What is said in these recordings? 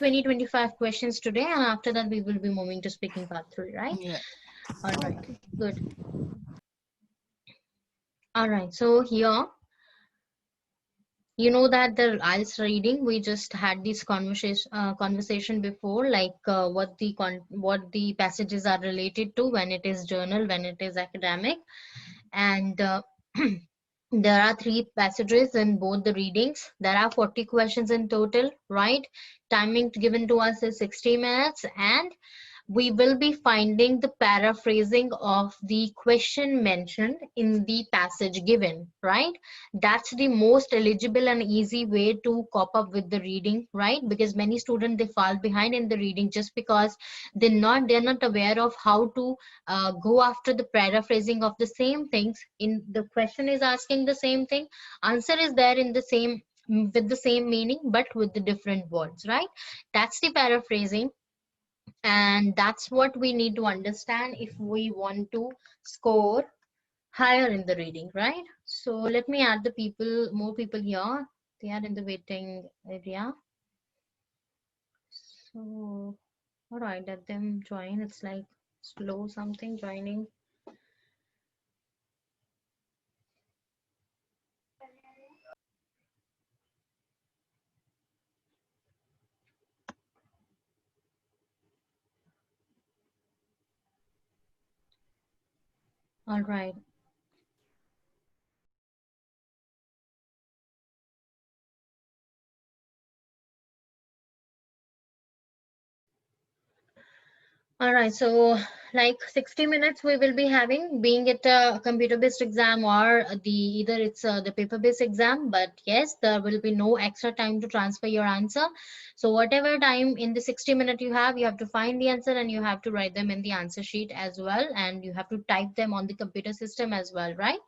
20-25 questions today, and after that we will be moving to speaking part 3, right? Yeah. All right, good. All right, so here, you know that the IELTS reading, we just had this conversation before, like what the passages are related to, when it is journal, when it is academic, and there are 3 passages in both the readings. There are 40 questions in total, right? Timing given to us is 60 minutes, and we will be finding the paraphrasing of the question mentioned in the passage given, right? That's the most eligible and easy way to cope up with the reading, right? Because many students, they fall behind in the reading just because they're not aware of how to go after the paraphrasing of the same things. In the question is asking the same thing, answer is there in the same, with the same meaning but with the different words, right? That's the paraphrasing, and that's what we need to understand if we want to score higher in the reading, right? So let me add the people, more people here. They are in the waiting area. So all right, let them join. It's like slow something joining. All right. All right, so like 60 minutes we will be having, being it a computer-based exam or the either it's the paper-based exam, but yes, there will be no extra time to transfer your answer. So whatever time in the 60-minute you have to find the answer, and you have to write them in the answer sheet as well, and you have to type them on the computer system as well, right?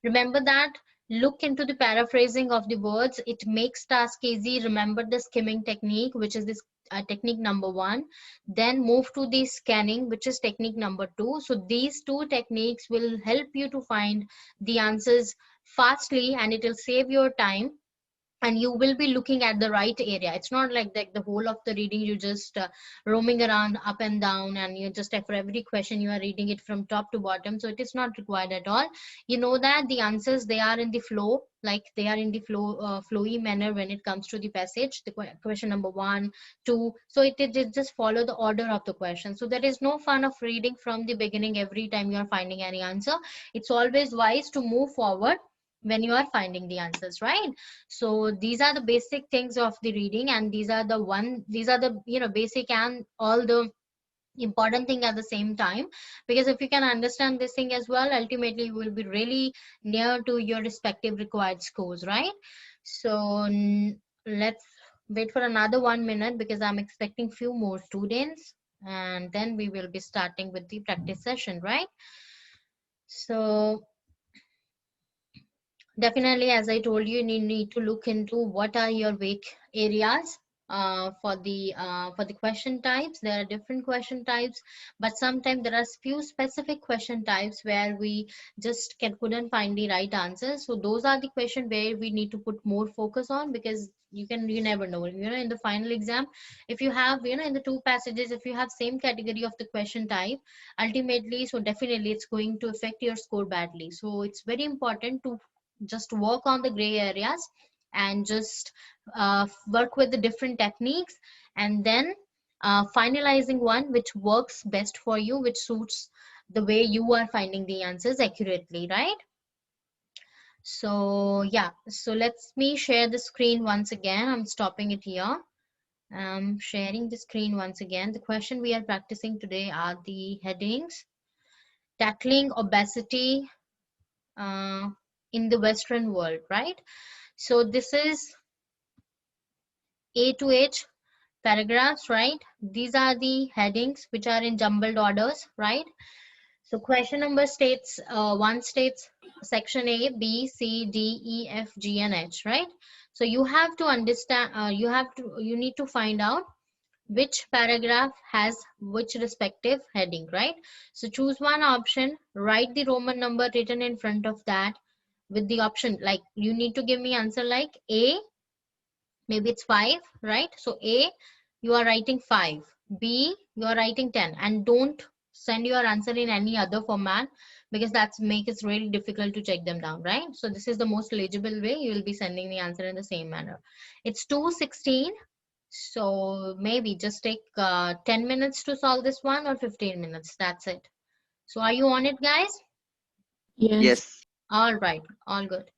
Remember that. Look into the paraphrasing of the words. It makes task easy. Remember the skimming technique, which is this technique number 1. Then move to the scanning, which is technique number 2. So these 2 techniques will help you to find the answers fastly, and it will save your time, and you will be looking at the right area. It's not like the whole of the reading you just roaming around up and down, and you just, for every question you are reading it from top to bottom. So it is not required at all. You know that the answers, they are in the flow, like they are in the flowy manner when it comes to the passage, the question number 1, 2. So it just follow the order of the question. So there is no fun of reading from the beginning every time you are finding any answer. It's always wise to move forward when you are finding the answers, right? So these are the basic things of the reading, and these are the basic and all the important thing at the same time, because if you can understand this thing as well, ultimately you will be really near to your respective required scores, right? So let's wait for another 1 minute, because I'm expecting few more students, and then we will be starting with the practice session, right? So definitely, as I told you, you need to look into what are your weak areas for the question types. There are different question types, but sometimes there are few specific question types where we just couldn't find the right answers. So those are the question where we need to put more focus on, because you never know, in the final exam, if you have, in the 2 passages, if you have same category of the question type, ultimately, so definitely it's going to affect your score badly. So it's very important to just work on the gray areas, and just work with the different techniques, and then finalizing one which works best for you, which suits the way you are finding the answers accurately, right? So yeah, so let's me share the screen once again. I'm stopping it here. I'm sharing the screen once again. The question we are practicing today are the headings: tackling obesity uh, in the Western world, right? So this is A to H paragraphs, right? These are the headings which are in jumbled orders, right? So question number states, 1 states section A, B, C, D, E, F, G, and H, right? So you have to understand, you need to find out which paragraph has which respective heading, right? So choose one option, write the Roman number written in front of that with the option, like you need to give me answer like A, maybe it's 5, right? So A, you are writing 5. B, you are writing 10. And don't send your answer in any other format, because that's make it really difficult to check them down, right? So this is the most legible way. You will be sending the answer in the same manner. It's 2:16. So maybe just take 10 minutes to solve this one, or 15 minutes. That's it. So are you on it, guys? Yes. Yes. All right. All good.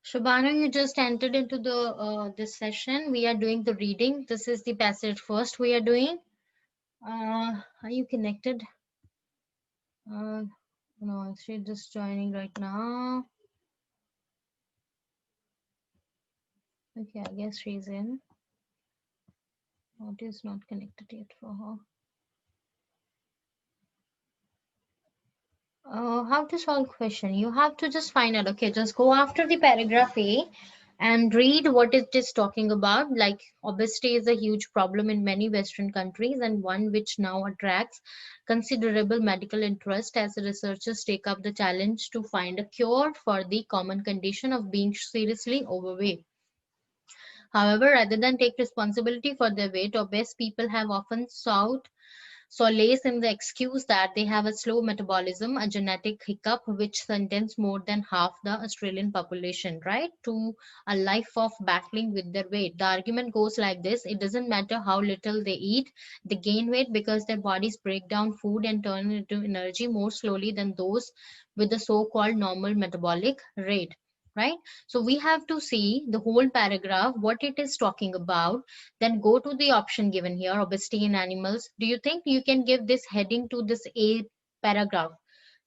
Shobana, you just entered into the this session. We are doing the reading. This is the passage first we are doing. Are you connected? No, she's just joining right now. Okay, I guess she's in. Audio is not connected yet for her. How to solve question? You have to just find out. Okay, just go after the paragraph A and read what it is talking about. Like obesity is a huge problem in many Western countries, and one which now attracts considerable medical interest as researchers take up the challenge to find a cure for the common condition of being seriously overweight. However, rather than take responsibility for their weight, obese people have often sought solace in the excuse that they have a slow metabolism, a genetic hiccup which sentenced more than half the Australian population, right, to a life of battling with their weight. The argument goes like this: it doesn't matter how little they eat, they gain weight because their bodies break down food and turn it into energy more slowly than those with the so called normal metabolic rate. Right, so we have to see the whole paragraph, what it is talking about, then go to the option given here, obesity in animals. Do you think you can give this heading to this A paragraph?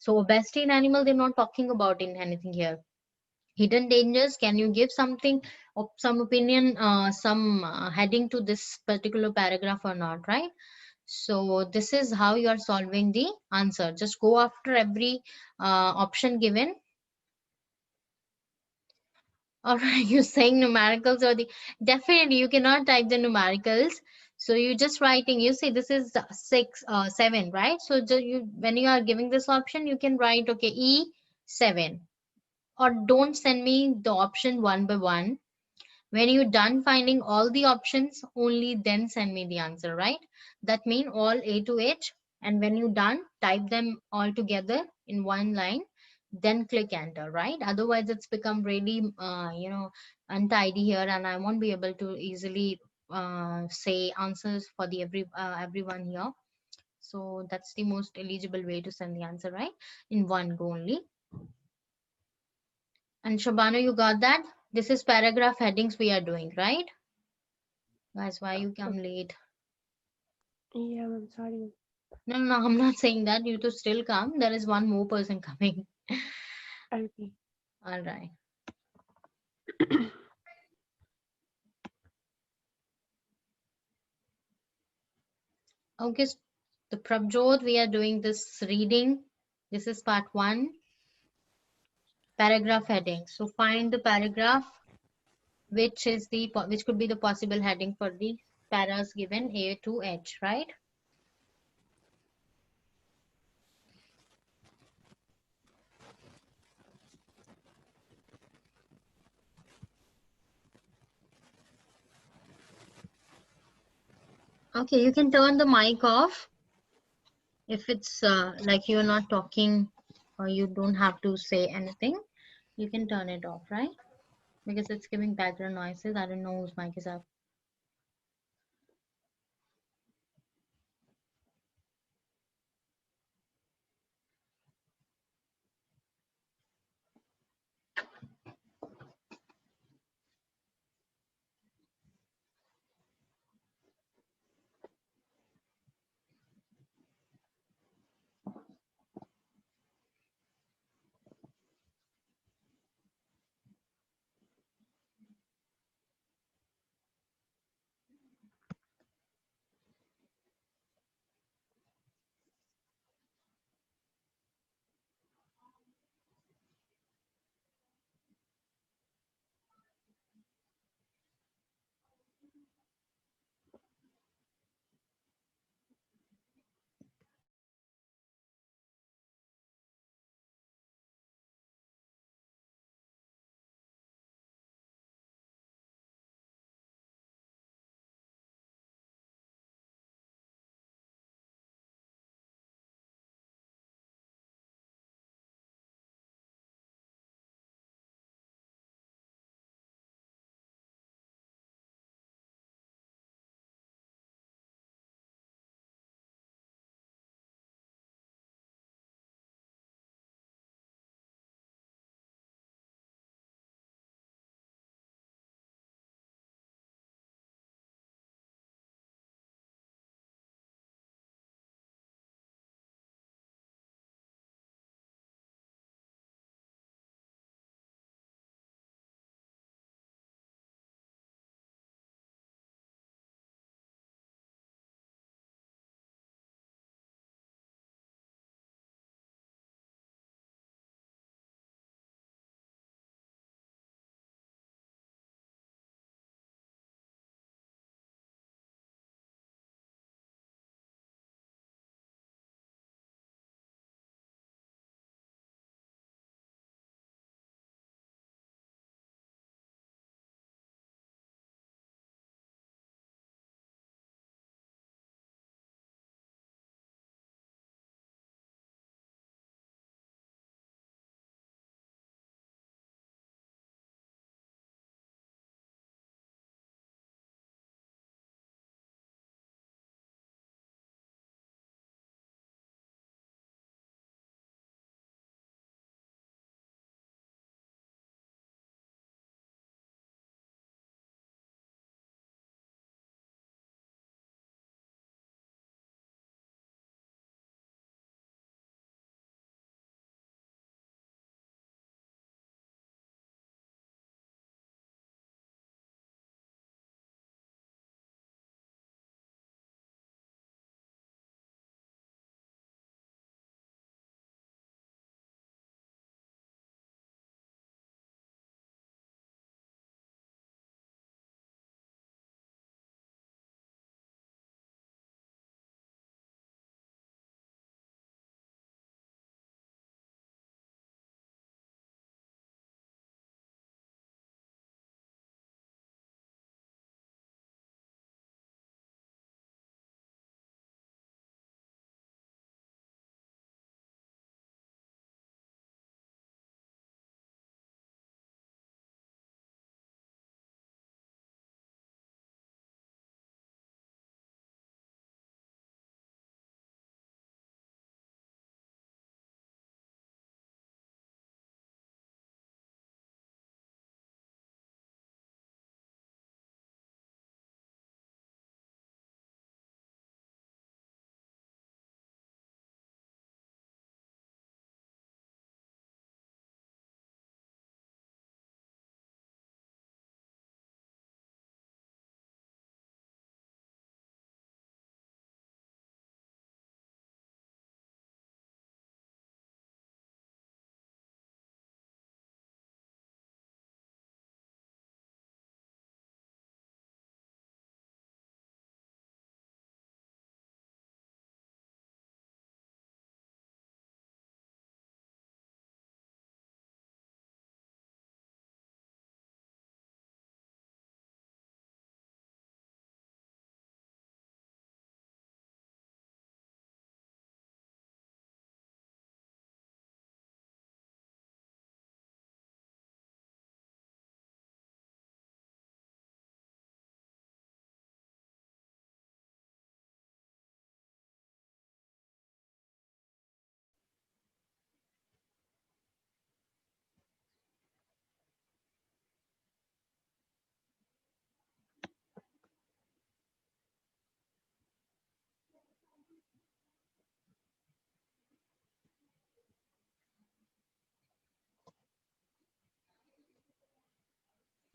So obesity in animal, they're not talking about in anything here. Hidden dangers, can you give something, some opinion, some heading to this particular paragraph or not, right? So this is how you are solving the answer. Just go after every option given. Or are you saying numericals or the, definitely you cannot type the numericals. So you just writing, you see this is 7, right? So you, when you are giving this option, you can write, okay, E7, or don't send me the option one by one. When you're done finding all the options, only then send me the answer, right? That mean all A to H. And when you're done, type them all together in one line, then click enter, right? Otherwise, it's become really, untidy here, and I won't be able to easily say answers for the everyone here. So that's the most eligible way to send the answer, right? In one go only. And Shabana, you got that? This is paragraph headings we are doing, right? That's why you come late. Yeah, I'm sorry. No, no, no, I'm not saying that. You to still come. There is one more person coming. Okay. All right. Okay, the Prabjot, we are doing this reading. This is part one, paragraph heading. So find the paragraph which could be the possible heading for the paras given A to H, right? Okay, you can turn the mic off if it's like you're not talking or you don't have to say anything. You can turn it off, right? Because it's giving background noises. I don't know whose mic is up.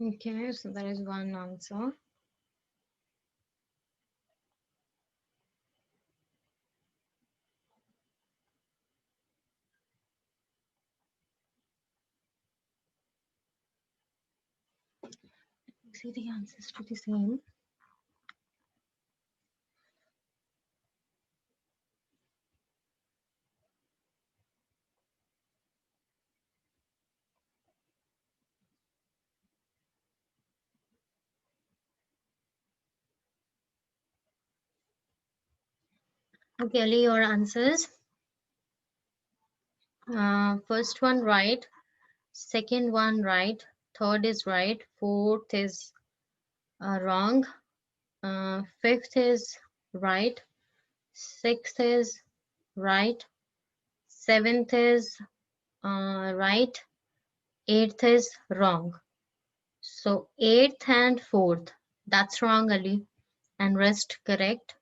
Okay, so there is one answer. See the answers to the same. Okay, Ali, your answers. First one right, second one right, third is right, fourth is wrong, fifth is right, sixth is right, seventh is right, eighth is wrong. So eighth and fourth, that's wrong, Ali, and rest correct.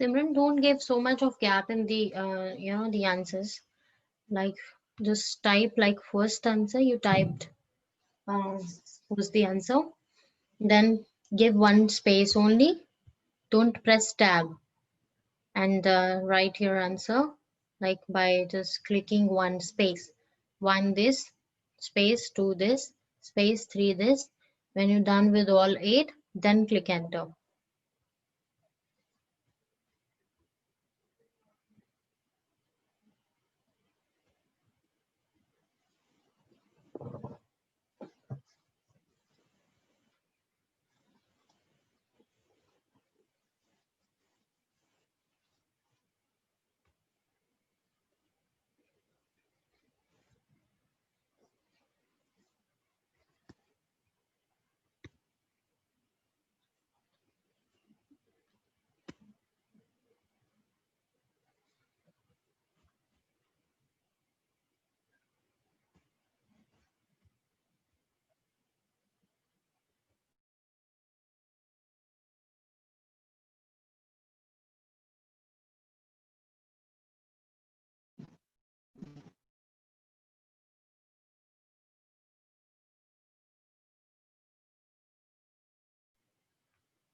Simran, don't give so much of gap in the the answers. Like just type like first answer you typed was the answer. Then give one space only. Don't press tab and write your answer like by just clicking one space. One this, space two this, space three this. When you're done with all eight, then click enter.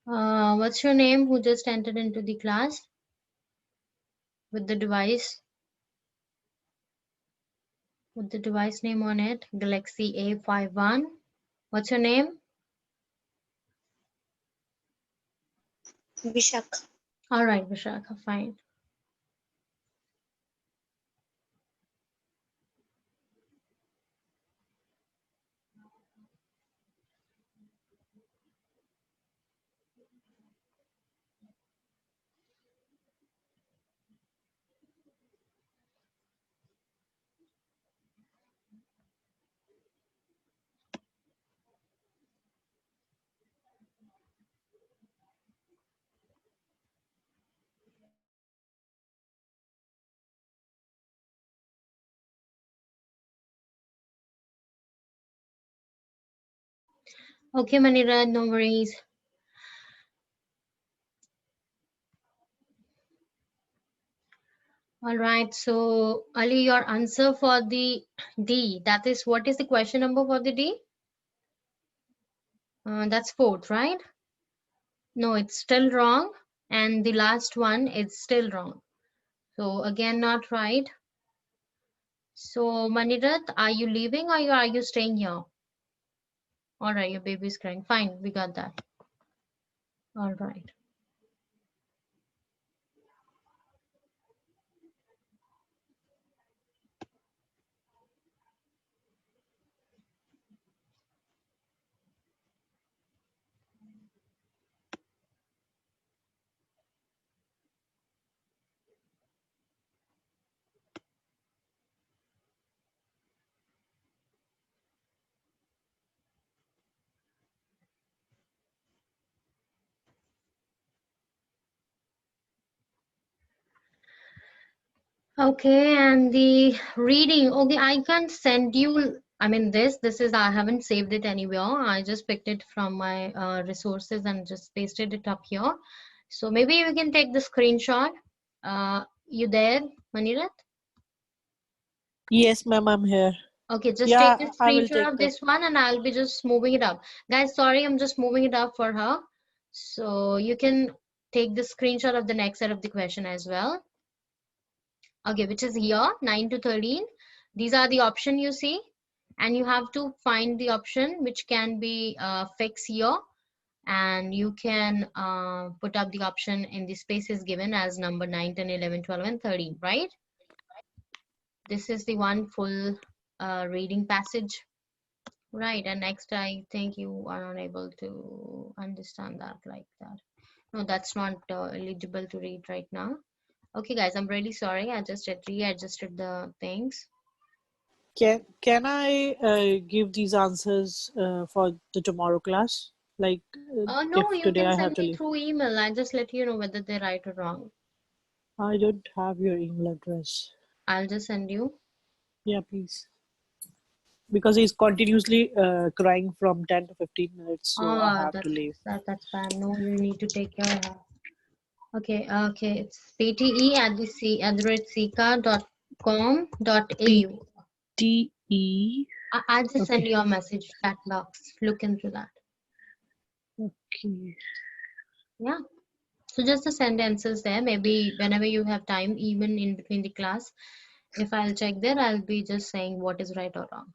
What's your name? Who just entered into the class with the device? With the device name on it, Galaxy A51. What's your name? Vishak. All right, Vishakha, fine. Okay, Manira, no worries. All right. So, Ali, your answer for the D, that is, what is the question number for the D? That's fourth, right? No, it's still wrong. And the last one is still wrong. So, again, not right. So, Manirat, are you leaving or are you staying here? All right, your baby's crying. Fine, we got that. All right. Okay, and the reading. Okay, I can send you. I mean, this is, I haven't saved it anywhere. I just picked it from my resources and just pasted it up here. So maybe you can take the screenshot. You there, Manirat? Yes, ma'am, I'm here. Okay, just take a Yeah, I will screenshot take of the. this one and I'll be just moving it up. Guys, sorry, I'm just moving it up for her. So you can take the screenshot of the next set of the question as well. Okay, which is here, 9 to 13. These are the option you see, and you have to find the option which can be fixed here, and you can put up the option in the spaces given as number 9, 10, 11, 12, and 13, right? This is the one full reading passage, right? And next, I think you are unable to understand that like that. No, that's not eligible to read right now. Okay, guys, I'm really sorry. I just readjusted the things. Can I give these answers for the tomorrow class? Like, No, if you today can I send have to me leave. through email. I just let you know whether they're right or wrong. I don't have your email address. I'll just send you. Yeah, please. Because he's continuously crying from 10 to 15 minutes, so I Oh, have to leave. that's bad. No, you need to take care of her. Okay, okay. It's pte at the c at the rate P ceca.com.au. T E. I'll just send Okay. you a message chat box. Look into that. Okay. Yeah. So just the sentences there. Maybe whenever you have time, even in between the class, if I'll check there, I'll be just saying what is right or wrong.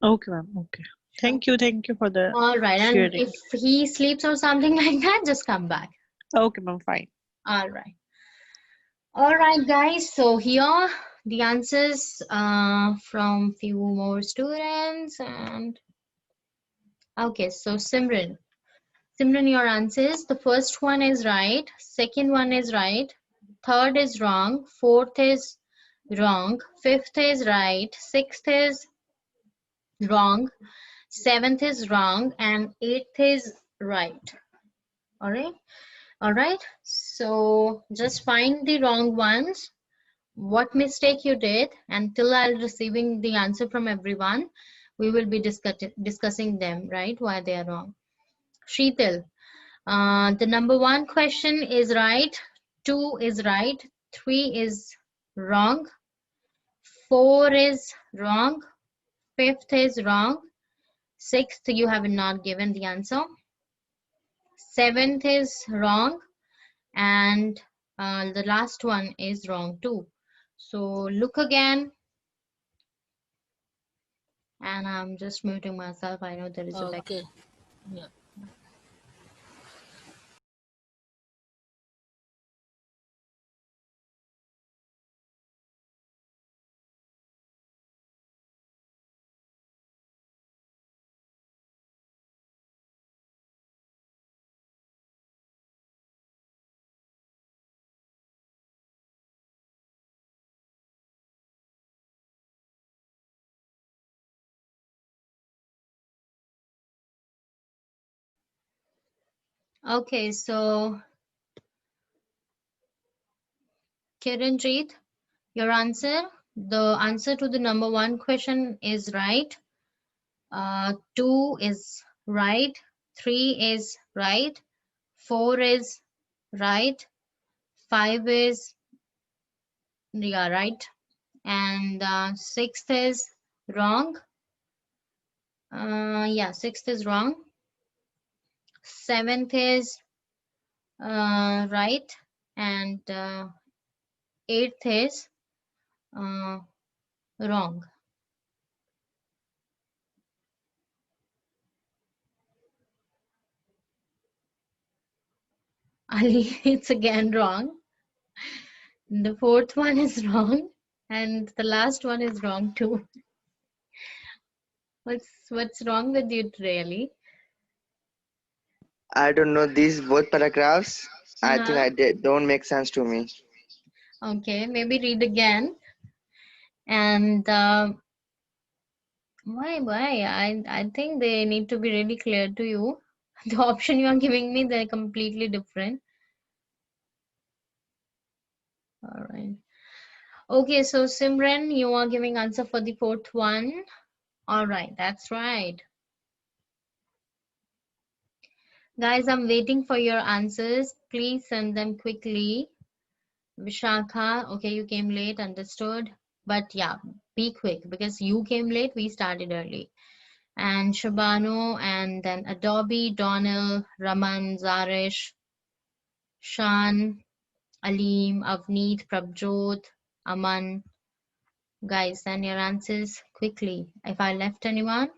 Okay, ma'am. Okay. Sure. Thank you for the All right. And sharing. if he sleeps or something like that, just come back. Okay, ma'am. Fine. All right. All right, guys. So here the answers from few more students. And okay, so Simran, your answers. The first one is right. Second one is right. Third is wrong. Fourth is wrong. Fifth is right. Sixth is wrong. Seventh is wrong. And eighth is right. All right. All right. So just find the wrong ones, what mistake you did, and till I'll receiving the answer from everyone, we will be discussing them, right? Why they are wrong. Sheetal, the number one question is right, two is right, three is wrong, four is wrong, fifth is wrong, sixth you have not given the answer, seventh is wrong, and the last one is wrong too. So look again, and I'm just muting myself. I know there is a back. Okay. Yeah. Okay, so Kiranjeet, your answer. The answer to the number one question is right. Two is right. Three is right. Four is right. Five is Yeah, right. And sixth is wrong. Yeah, sixth is wrong. Seventh is right. And eighth is uh, wrong. Ali, it's again wrong. The fourth one is wrong. And the last one is wrong too. What's wrong with you, really? I don't know these both paragraphs. I think Uh-huh. don't make sense to me. Okay, maybe read again. And why? I think they need to be really clear to you. The option you are giving me, they're completely different. All right. Okay, so Simran, you are giving answer for the fourth one. All right, that's right. Guys, I'm waiting for your answers. Please send them quickly. Vishakha, okay, you came late, understood. But yeah, be quick because you came late, we started early. And Shabano, and then Adobe, Donald, Raman, Zarish, Shan, Aleem, Avneet, Prabjot, Aman. Guys, send your answers quickly. If I left anyone,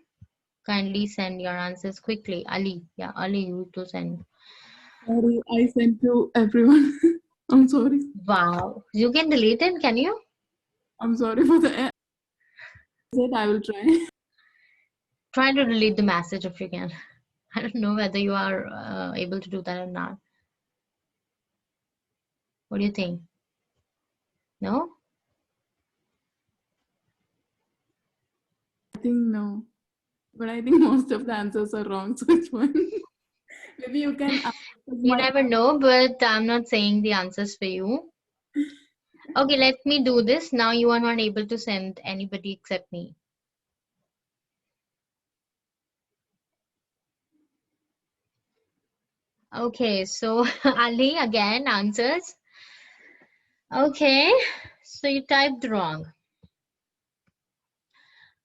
kindly send your answers quickly. Ali, yeah, Ali, you to send. Sorry, I sent to everyone. I'm sorry. Wow, you can delete it, can you? I'm sorry for the. I said I will try. Try to delete the message if you can. I don't know whether you are able to do that or not. What do you think? No? I think no, but I think most of the answers are wrong. So it's fine. Maybe you can ask You my. never know, but I'm not saying the answers for you. Okay, let me do this. Now you are not able to send anybody except me. Okay, so Ali again answers. Okay, so you typed wrong.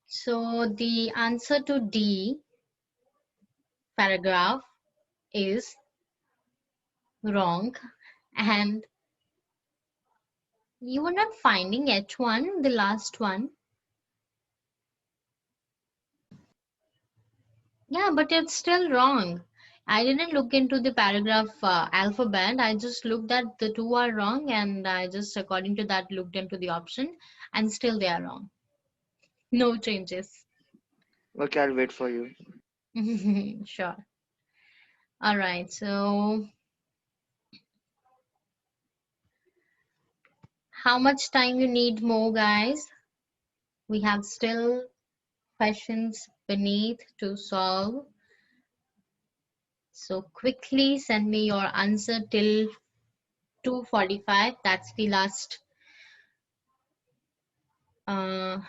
So the answer to D paragraph is wrong, and you were not finding H1, the last one. Yeah, but it's still wrong. I didn't look into the paragraph alphabet. I just looked at the two are wrong, and I just according to that looked into the option, and still they are wrong. No changes. Okay, I'll wait for you. Sure. All right. So how much time you need more, guys? We have still questions beneath to solve. So quickly send me your answer till 2:45. That's the last uh,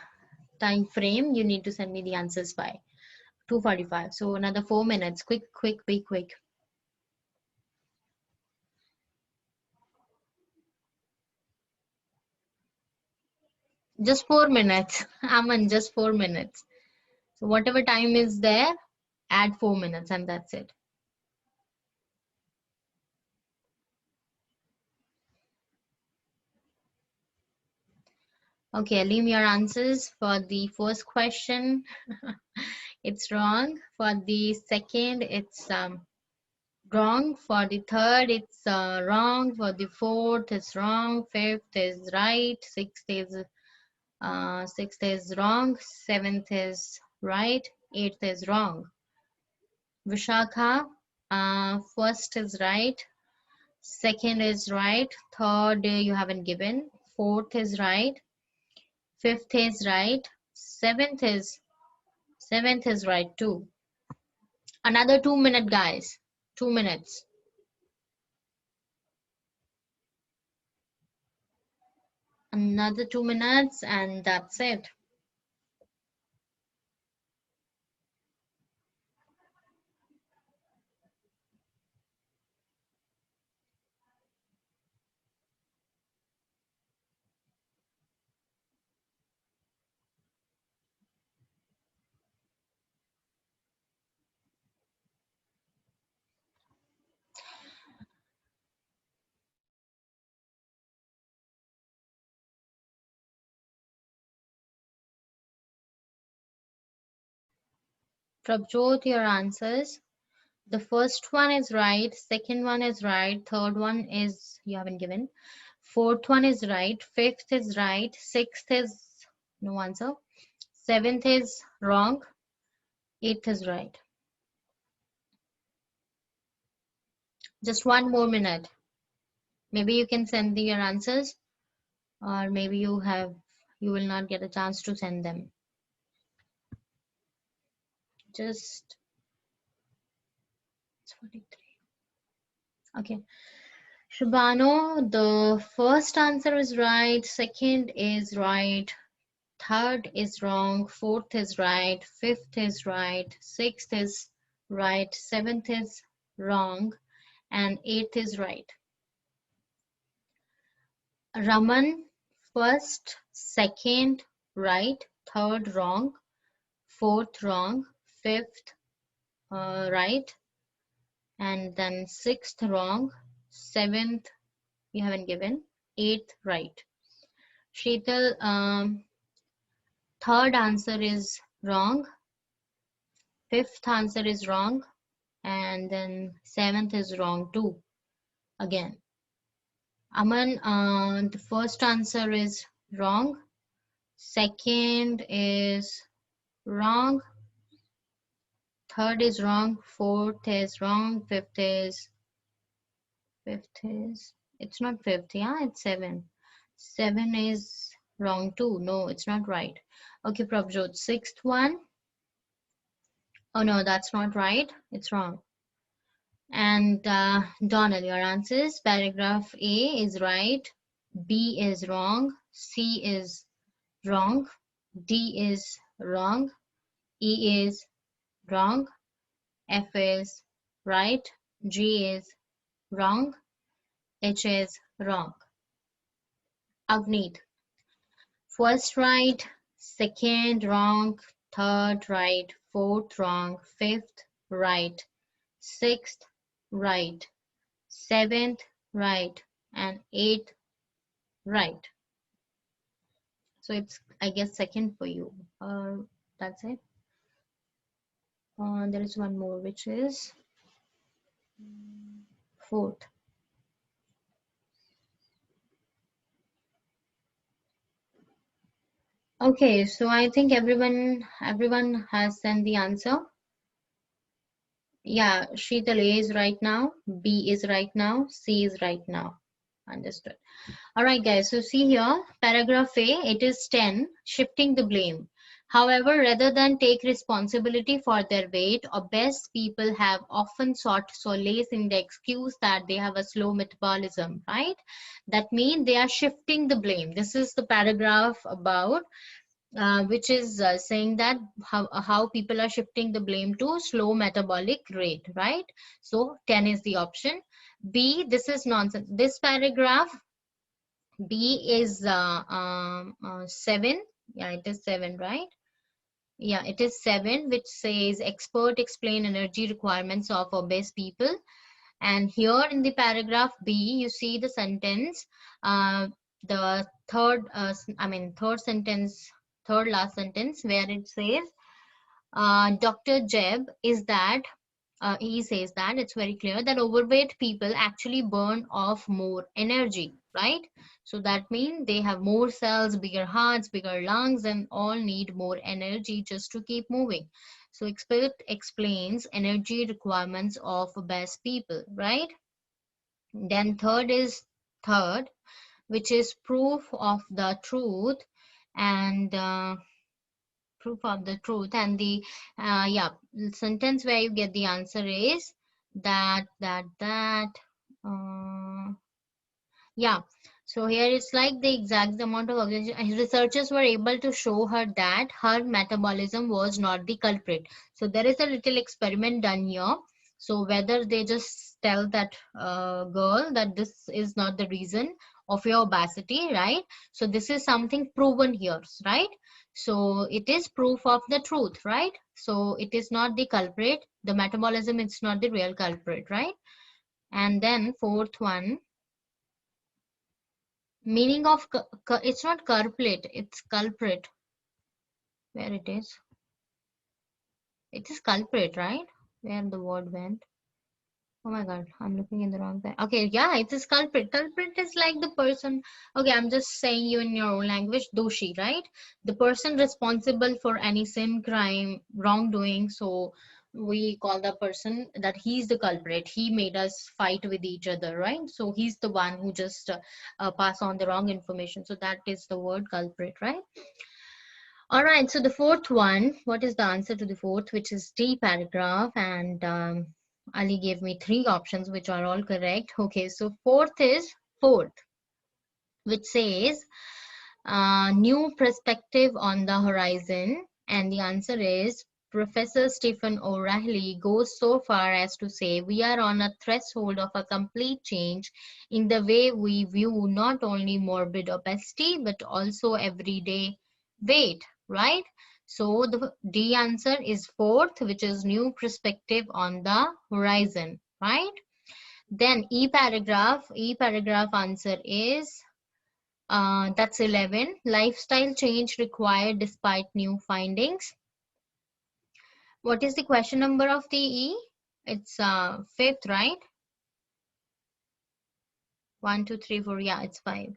time frame you need to send me the answers by 2:45. So another 4 minutes. Quick, quick, be quick. Just 4 minutes. Aman, just 4 minutes. So whatever time is there, add 4 minutes and that's it. Okay, leave your answers for the first question. It's wrong. For the second, it's wrong. For the third, it's wrong. For the fourth, it's wrong. Fifth is right. Sixth is wrong. Seventh is right. Eighth is wrong. Vishakha, first is right. Second is right. Third, you haven't given. Fourth is right. Fifth is right. Seventh is right too. Another 2 minute, guys. 2 minutes. Another 2 minutes, and that's it. Prabjot, your answers. The first one is right, second one is right, third one is you haven't given. Fourth one is right, fifth is right, sixth is no answer, seventh is wrong, eighth is right. Just 1 more minute. Maybe you can send your answers, or maybe you will not get a chance to send them. Just it's 43. Okay. Shubhano, the first answer is right, second is right, third is wrong, fourth is right, fifth is right, sixth is right, seventh is wrong, and eighth is right. Raman, first, second right, third wrong, fourth wrong, fifth right, and then sixth wrong, seventh you haven't given, eighth right. Sheetal, third answer is wrong, fifth answer is wrong, and then seventh is wrong too. Again, Aman, the first answer is wrong, second is wrong, third is wrong, fourth is wrong, fifth is it's not fifth, yeah, it's seven. Seven is wrong too. No, it's not right. Okay, Prabjot, sixth one. Oh no, that's not right. It's wrong. And Donald, your answers. Paragraph A is right, B is wrong, C is wrong, D is wrong, E is wrong, F is right, G is wrong, H is wrong. Avneet, first right, second wrong, third right, fourth wrong, fifth right, sixth right, seventh right, and eighth right. So it's, I guess, second for you. That's it. There is one more, which is fourth. Okay, so I think everyone has sent the answer. Yeah, Sheetal, A is right now, B is right now, C is right now. Understood. All right, guys. So see here, paragraph A, it is 10, shifting the blame. However, rather than take responsibility for their weight, obese people have often sought solace in the excuse that they have a slow metabolism, right? That means they are shifting the blame. This is the paragraph about which is saying that how people are shifting the blame to slow metabolic rate, right? So 10 is the option. B, this is nonsense. This paragraph, B is 7. Yeah, it is 7, right? Yeah, it is 7, which says expert explain energy requirements of obese people. And here in the paragraph B, you see the sentence, the third sentence, third last sentence, where it says, Dr. Jeb is that he says that it's very clear that overweight people actually burn off more energy, right? So that means they have more cells, bigger hearts, bigger lungs, and all need more energy just to keep moving. So expert explains energy requirements of obese people, right? Then third, which is proof of the truth, and proof of the truth, and the sentence where you get the answer is that yeah. So here it's like the exact amount of oxygen. Researchers were able to show her that her metabolism was not the culprit. So there is a little experiment done here. So whether they just tell that girl that this is not the reason of your obesity, right? So this is something proven here, right? So it is proof of the truth, right? So it is not the culprit. The metabolism is not the real culprit, right? And then fourth one, meaning of it's not culprit, it's culprit. Where it is? It is culprit, right? Where the word went. Oh my God, I'm looking in the wrong thing. Okay, yeah, it is culprit. Culprit is like the person. Okay, I'm just saying you in your own language. Doshi, right? The person responsible for any sin, crime, wrongdoing. So we call the person that he's the culprit. He made us fight with each other, right? So he's the one who just pass on the wrong information. So that is the word culprit, right? All right, so the fourth one, what is the answer to the fourth, which is D paragraph, and Ali gave me three options, which are all correct. Okay, so fourth is fourth, which says new perspective on the horizon, and the answer is Professor Stephen O'Reilly goes so far as to say we are on a threshold of a complete change in the way we view not only morbid obesity but also everyday weight, right? So the D answer is fourth, which is new perspective on the horizon, right? Then E paragraph answer is that's 11. Lifestyle change required despite new findings. What is the question number of the E? It's fifth, right? 1, 2, 3, 4. Yeah, it's 5.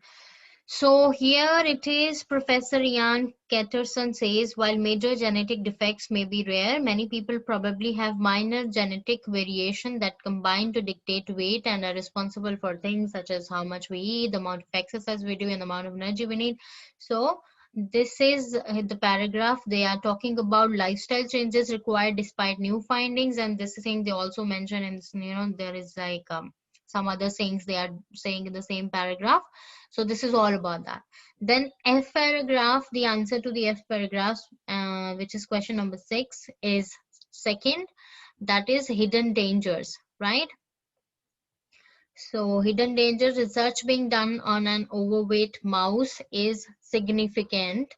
So here it is, Professor Ian Ketterson says, while major genetic defects may be rare, many people probably have minor genetic variation that combine to dictate weight and are responsible for things such as how much we eat, the amount of exercise we do, and the amount of energy we need. So this is the paragraph. They are talking about lifestyle changes required despite new findings, and this thing they also mention in, there is like some other things they are saying in the same paragraph. So this is all about that. Then F paragraph, the answer to the F paragraph, which is question number 6, is second. That is hidden dangers, right? So hidden dangers, research being done on an overweight mouse is significant.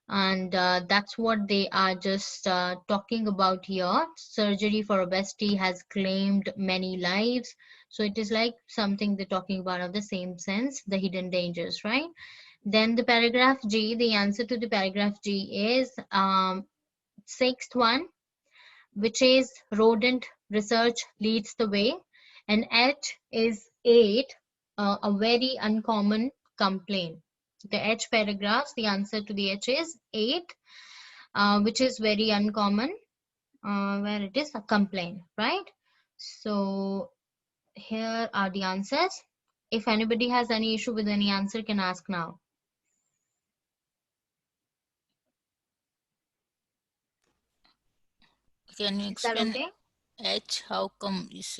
And that's what they are just talking about here. Surgery for obesity has claimed many lives. So it is like something they're talking about of the same sense, the hidden dangers, right? Then the paragraph G, the answer to the paragraph G is sixth one, which is rodent research leads the way. And H is 8, a very uncommon complaint. The H paragraphs, the answer to the H is 8, which is very uncommon, where it is a complaint, right? So here are the answers. If anybody has any issue with any answer, can ask now. Can you Is that explain okay? H? How come is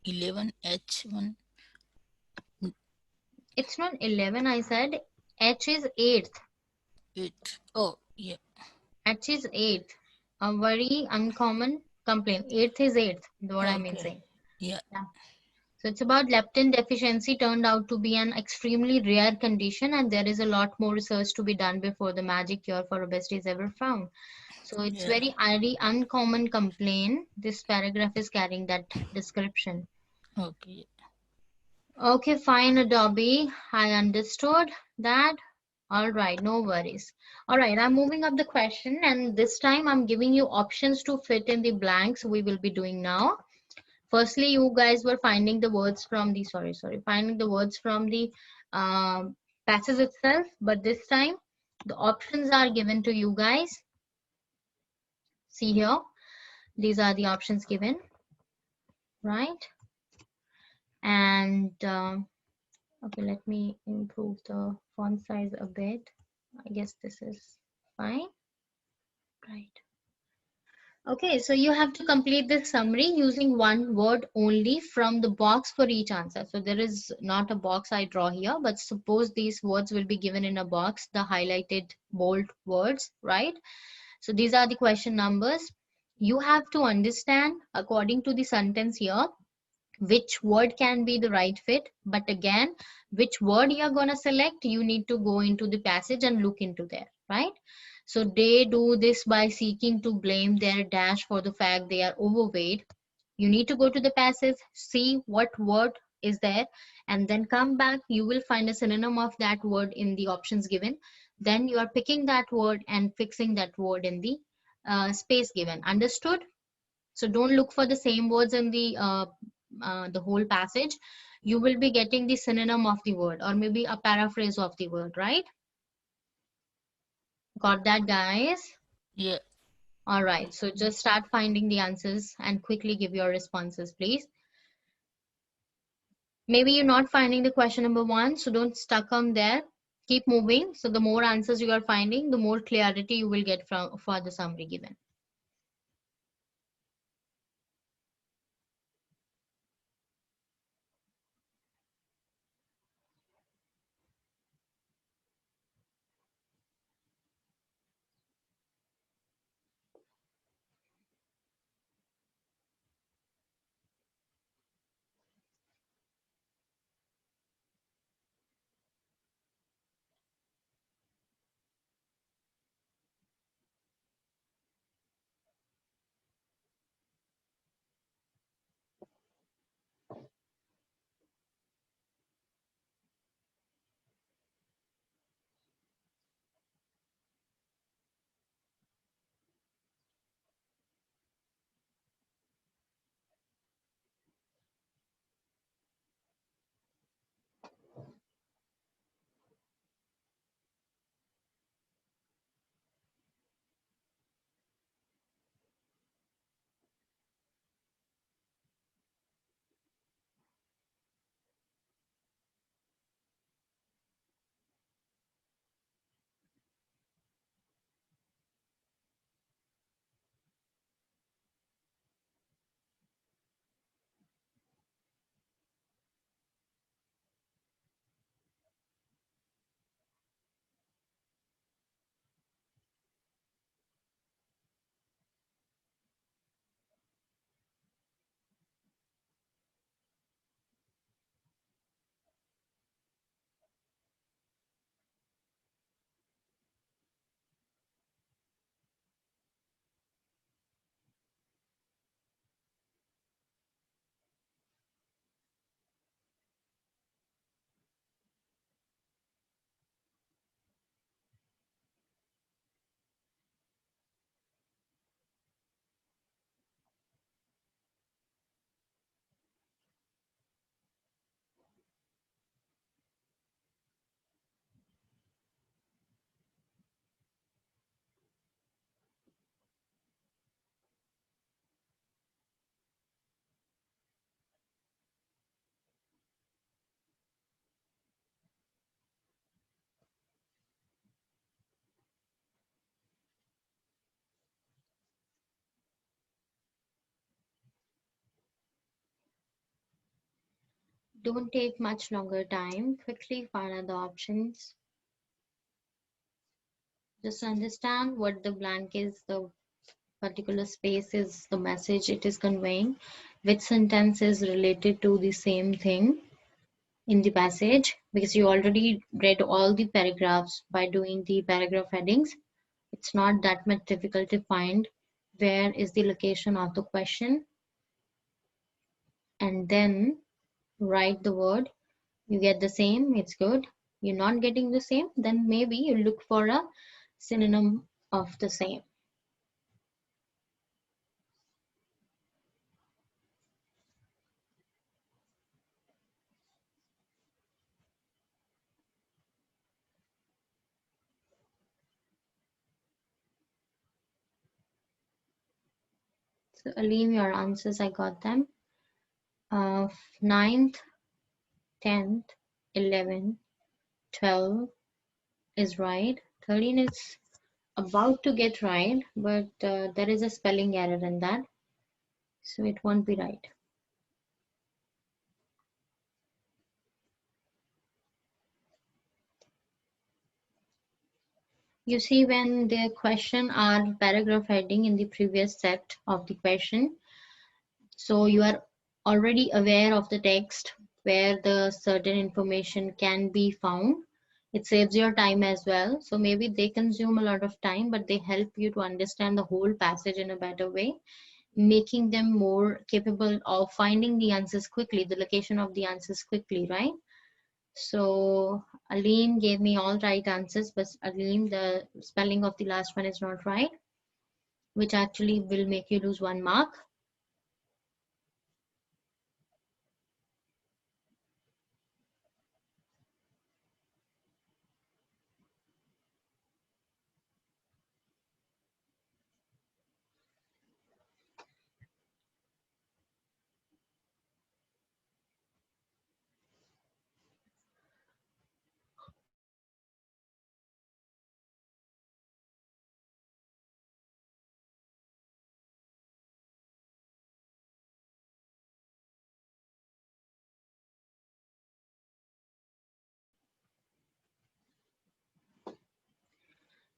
11 H1? It's not 11, I said. H is 8th. 8. Oh, yeah. H is 8th. A very uncommon complaint. 8th is 8th, what I mean Okay. saying. Yeah. Yeah. So it's about leptin deficiency turned out to be an extremely rare condition, and there is a lot more research to be done before the magic cure for obesity is ever found. So it's Yeah. very uncommon complaint. This paragraph is carrying that description. Okay. Okay, fine, Adobe. I understood that. All right, no worries. All right, I'm moving up the question, and this time I'm giving you options to fit in the blanks we will be doing now. Firstly, you guys were finding the words from the, finding the words from the passage itself, but this time the options are given to you guys. See here, these are the options given, right? And okay, let me improve the font size a bit. I guess this is fine, right? Okay, so you have to complete this summary using one word only from the box for each answer. So there is not a box I draw here, but suppose these words will be given in a box, the highlighted bold words, right? So these are the question numbers. You have to understand according to the sentence here, which word can be the right fit. But again, which word you're going to select, you need to go into the passage and look into there, right? So they do this by seeking to blame their dash for the fact they are overweight. You need to go to the passage, see what word is there, and then come back. You will find a synonym of that word in the options given. Then you are picking that word and fixing that word in the space given. Understood? So don't look for the same words in the whole passage. You will be getting the synonym of the word or maybe a paraphrase of the word, right? Got that, guys? Yeah. All right, so just start finding the answers and quickly give your responses, please. Maybe you're not finding the question number 1, so don't stuck on there. Keep moving. So the more answers you are finding, the more clarity you will get for the summary given. Don't take much longer time. Quickly find out the options. Just understand what the blank is, the particular space is the message it is conveying, which sentence is related to the same thing in the passage, because you already read all the paragraphs by doing the paragraph headings. It's not that much difficult to find where is the location of the question and then write the word. You get the same, it's good. You're not getting the same, then maybe you look for a synonym of the same. So Alim, your answers, I got them. 9th, 10th, 11, 12 is right. 13 is about to get right, but there is a spelling error in that, so it won't be right. You see, when the question are paragraph heading in the previous set of the question, so you are already aware of the text where the certain information can be found. It saves your time as well. So maybe they consume a lot of time, but they help you to understand the whole passage in a better way, making them more capable of finding the answers quickly, the location of the answers quickly, right? So Aline gave me all right answers, but Aline, the spelling of the last one is not right. which actually will make you lose 1 mark.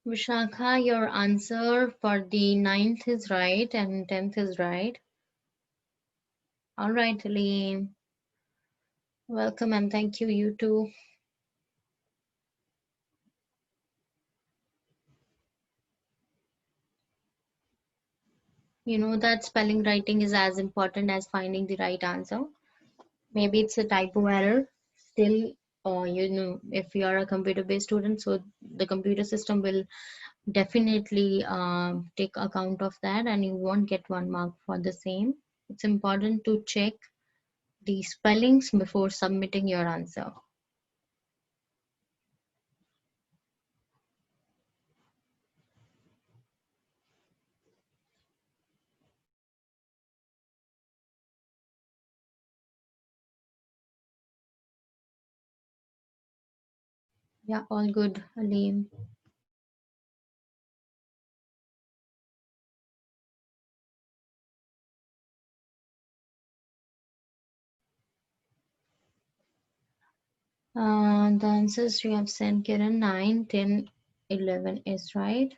Vishakha, your answer for the 9th is right and 10th is right. All right, Aleem. Welcome and thank you, you too. You know that spelling writing is as important as finding the right answer. Maybe it's a typo error. Still, you know, if you are a computer-based student, so the computer system will definitely take account of that and you won't get 1 mark for the same. It's important to check the spellings before submitting your answer. Yeah, all good, Aleem. The answers you have sent, Kiran, 9, 10, 11 is right.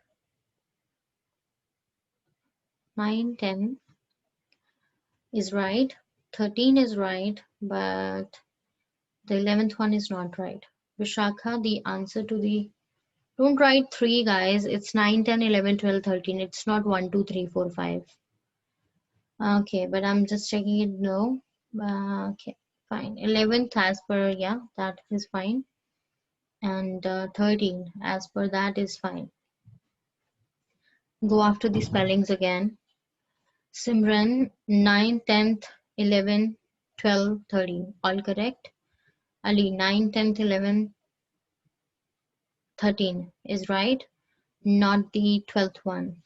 9, 10 is right. 13 is right, but the 11th one is not right. Vishakha, the answer to the... Don't write 3, guys. It's 9, 10, 11, 12, 13. It's not 1, 2, 3, 4, 5. Okay, but I'm just checking it. No. Okay, fine. 11th as per, yeah, that is fine. And 13 as per that is fine. Go after the spellings again. Simran, 9, 10th, 11, 12, 13. All correct. Ali, 9, 10th, 11, 13 is right. Not the 12th one.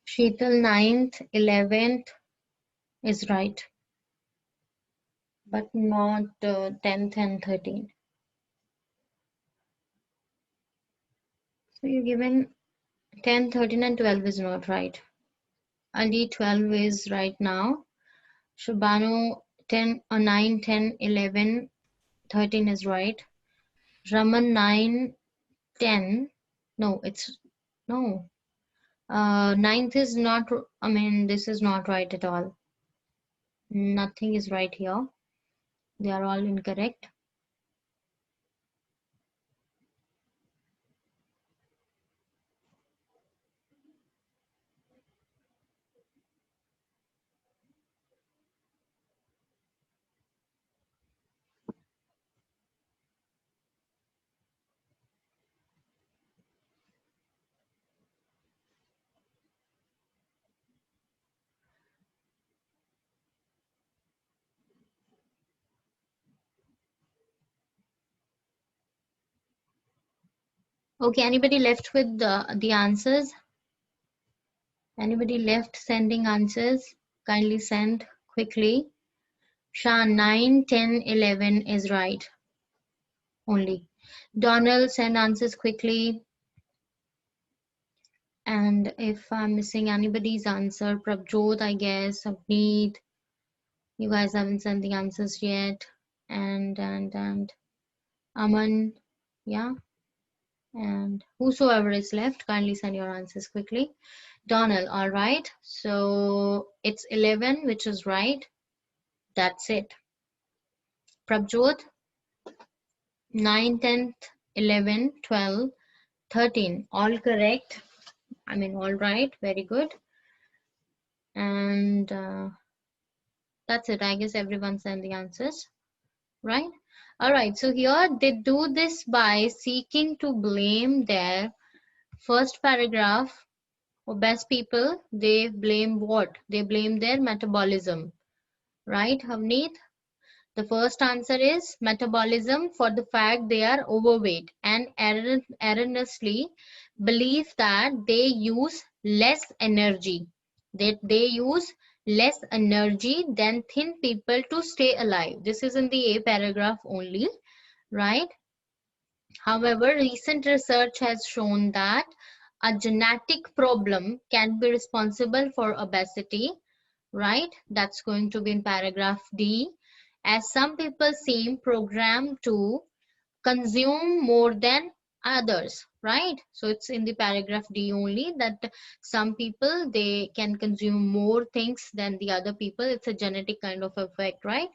Sheetal, 9th, 11th is right, but not 10th and 13th. So you're given 10, 13 and 12 is not right. Ali, 12 is right now. Shubhanu, 10, 9, 10, 11, 13 is right. Raman, 9, 10. No, it's... No. 9th is not... I mean, this is not right at all. Nothing is right here. They are all incorrect. Okay, anybody left with the answers? Anybody left sending answers? Kindly send quickly. Shan, 9, 10, 11 is right only. Donald, send answers quickly. And if I'm missing anybody's answer, Prabjot, I guess, Avneet, you guys haven't sent the answers yet. And Aman, yeah. And whosoever is left, kindly send your answers quickly. Donald, all right. So it's 11, which is right. That's it. Prabjot, 9, 10th, 11, 12, 13. All correct. I mean, all right. Very good. And that's it. I guess everyone sent the answers, right? All right. So here they do this by seeking to blame their first paragraph obese people. They blame what? They blame their metabolism, right, Havneet? The first answer is metabolism for the fact they are overweight and erroneously believe that they use less energy, that they use less energy than thin people to stay alive. This is in the A paragraph only, right? However, recent research has shown that a genetic problem can be responsible for obesity, right? That's going to be in paragraph D, as some people seem programmed to consume more than others, right? So it's in the paragraph D only that some people, they can consume more things than the other people. It's a genetic kind of effect, right?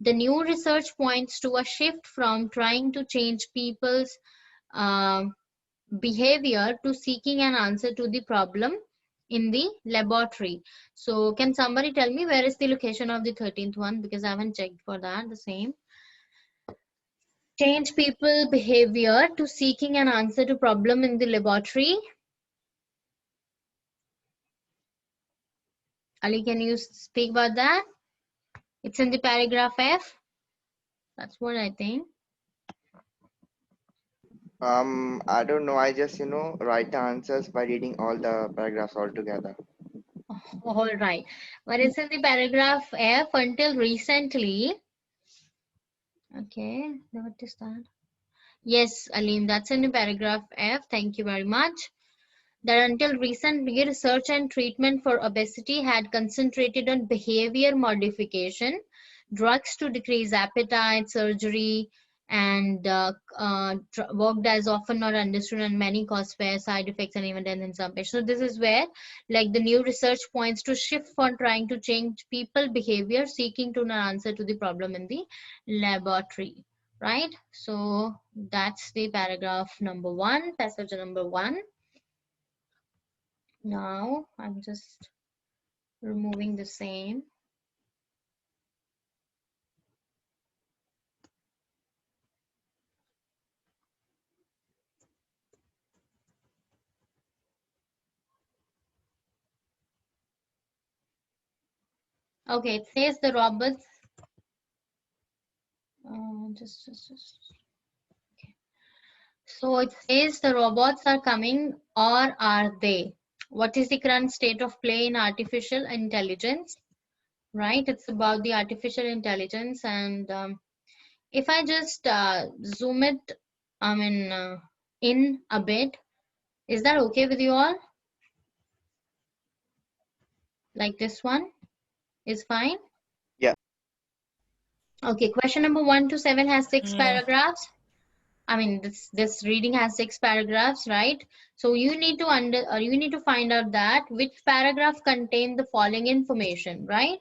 The new research points to a shift from trying to change people's um, behavior to seeking an answer to the problem in the laboratory. So can somebody tell me where is the location of the 13th one, because I haven't checked for that. The same, change people behavior to seeking an answer to problem in the laboratory. Ali, can you speak about that? It's in the paragraph F. That's what I think. I don't know. I just, write the answers by reading all the paragraphs all together. All right, but it's in the paragraph F. Until recently, okay, what is that? Yes, Alim, that's in the paragraph F. Thank you very much. That until recently, research and treatment for obesity had concentrated on behavior modification, drugs to decrease appetite, surgery, and worked as often not understood and many cause fair side effects and even death in some patients. So this is where, like, the new research points to shift from trying to change people behavior, seeking to an answer to the problem in the laboratory, right? So that's the paragraph number 1, passage number 1. Now I'm just removing the same. Okay, it says the robots. Okay. So it says the robots are coming, or are they? What is the current state of play in artificial intelligence? Right, it's about the artificial intelligence, and if I just zoom it, in a bit, is that okay with you all? Like this one is fine. Yeah. Okay, question number 1 to 7 has 6 Yeah. paragraphs. I mean, this reading has 6 paragraphs, right? So you need to find out that which paragraph contain the following information, right?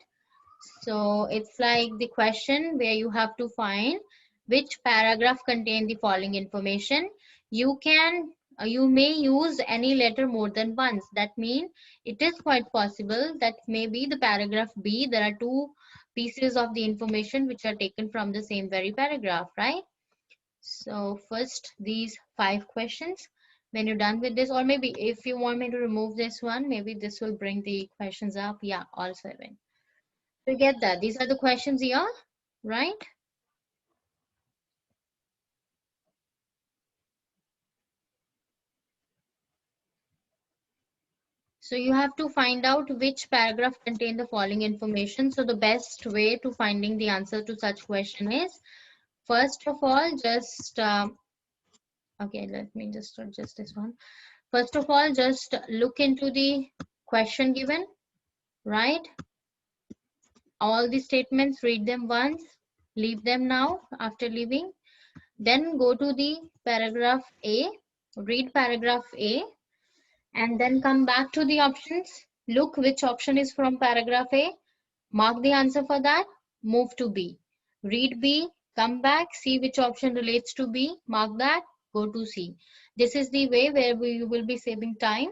So it's like the question where you have to find which paragraph contain the following information. You may use any letter more than once. That means it is quite possible that maybe the paragraph B, there are 2 pieces of the information which are taken from the same very paragraph, right? So first, these 5 questions. When you're done with this, or maybe if you want me to remove this one, maybe this will bring the questions up. Yeah, all 7. You get that? These are the questions here, right? So you have to find out which paragraph contain the following information. So the best way to finding the answer to such question is, first of all, just okay, let me just adjust this one. First of all, just look into the question given, right? All the statements, read them once, leave them now after leaving. Then go to the paragraph A, read paragraph A, and then come back to the options. Look which option is from paragraph A. Mark the answer for that. move to B. Read B, come back, see which option relates to B, mark that, go to C. This is the way where we will be saving time.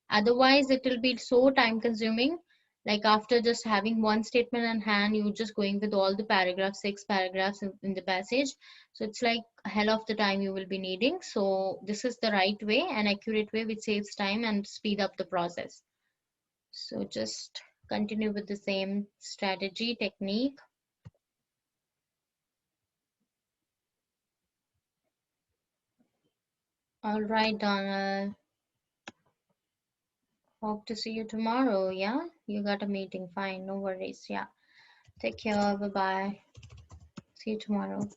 Otherwise, it will be so time consuming. Like after just having one statement in hand, you're just going with all the paragraphs, 6 paragraphs in the passage. So it's like a hell of the time you will be needing. So this is the right way, an accurate way which saves time and speed up the process. So just continue with the same strategy technique. All right, Donald. Hope to see you tomorrow. Yeah, you got a meeting. Fine, no worries. Yeah, take care. Bye bye. See you tomorrow.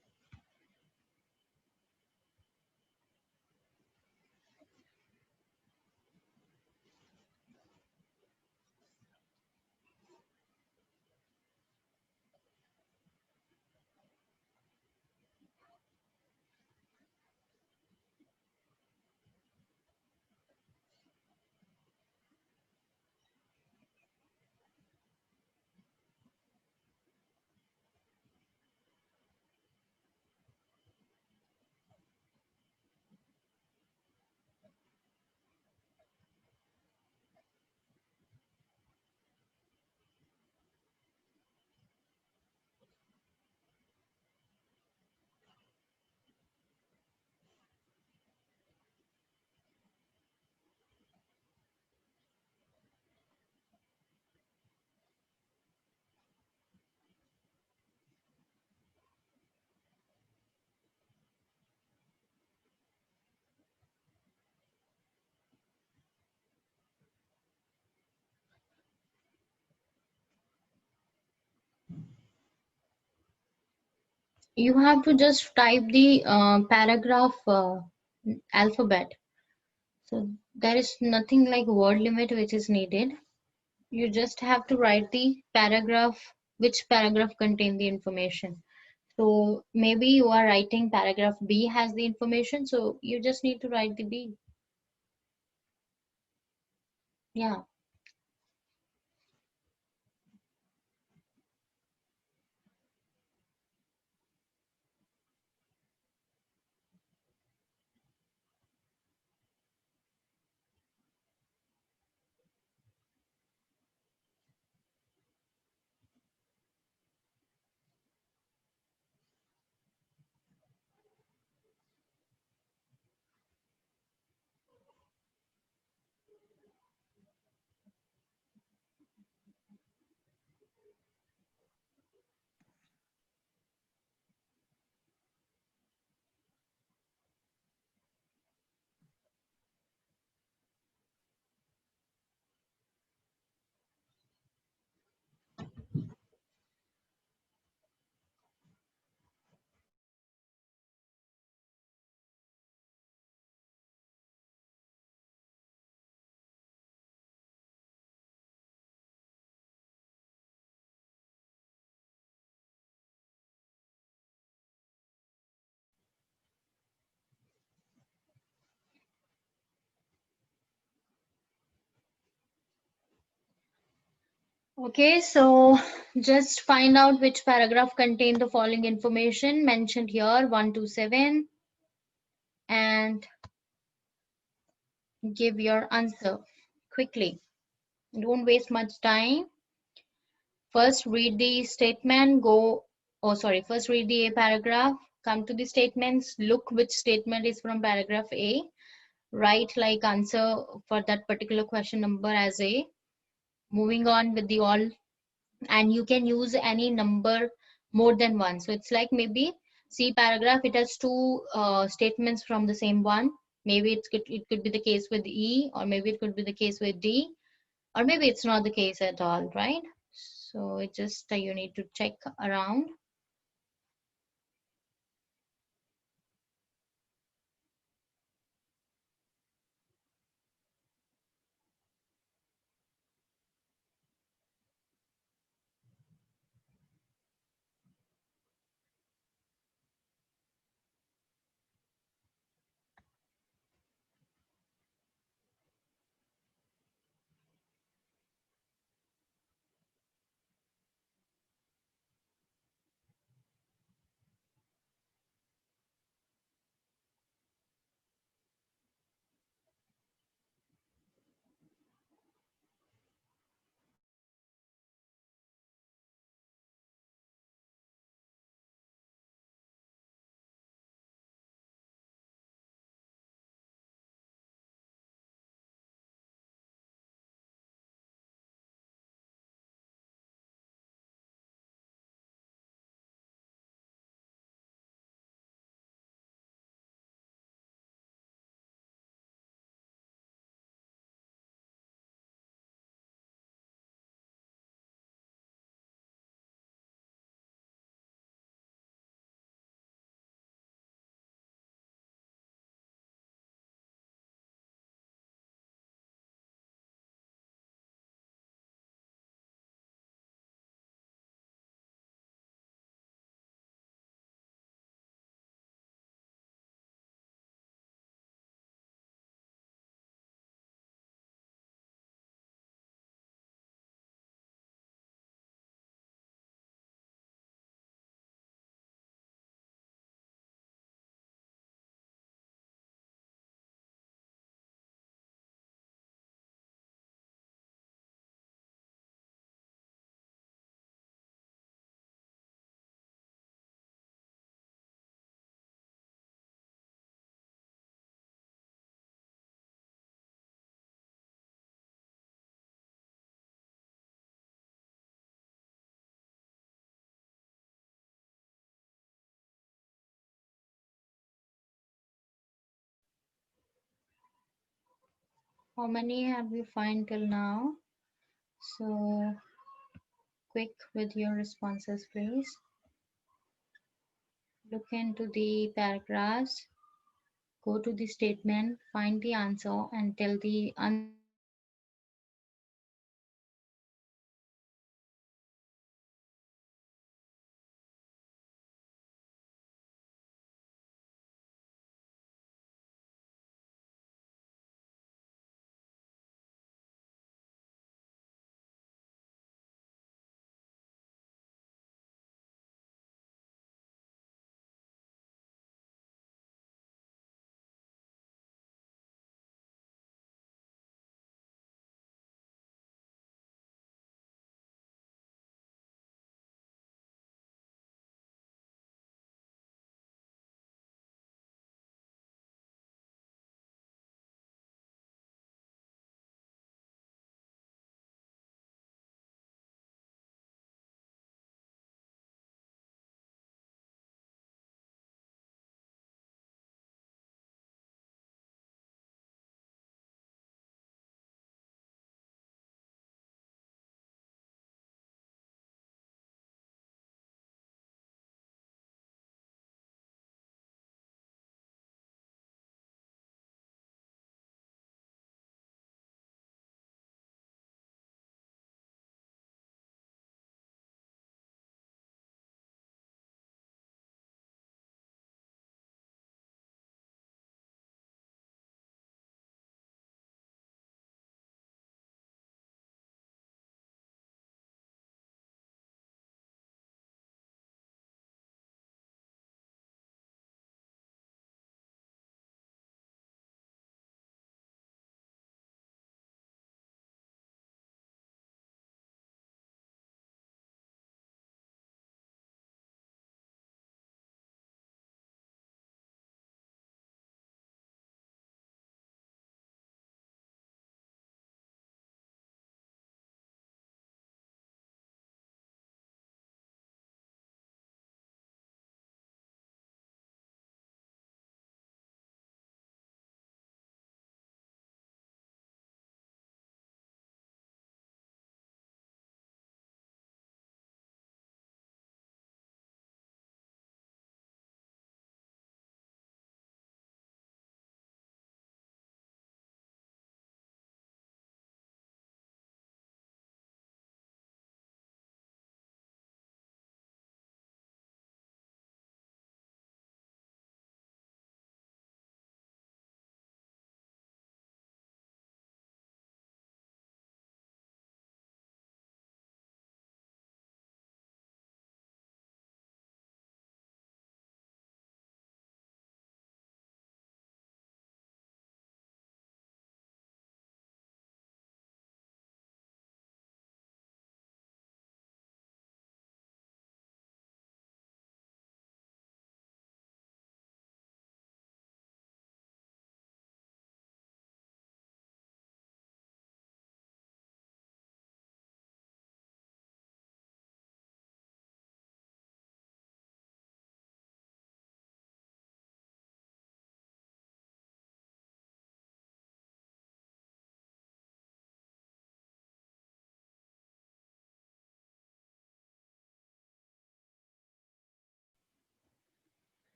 You have to just type the paragraph alphabet. So there is nothing like word limit which is needed. You just have to write the paragraph, which paragraph contain the information. So maybe you are writing paragraph B has the information, so you just need to write the B. Yeah. Okay, so just find out which paragraph contain the following information mentioned here, 1 to 7, and give your answer quickly. Don't waste much time. First read the statement, first read the A paragraph, come to the statements, look which statement is from paragraph A, write like answer for that particular question number as A. Moving on with the all, and you can use any number more than one. So it's like maybe C paragraph, it has two statements from the same one. Maybe it could be the case with E, or maybe it could be the case with D, or maybe it's not the case at all, right? So it just you need to check around. How many have you find till now? So quick with your responses, please. Look into the paragraphs, go to the statement, find the answer, and tell the answer with the correct wording.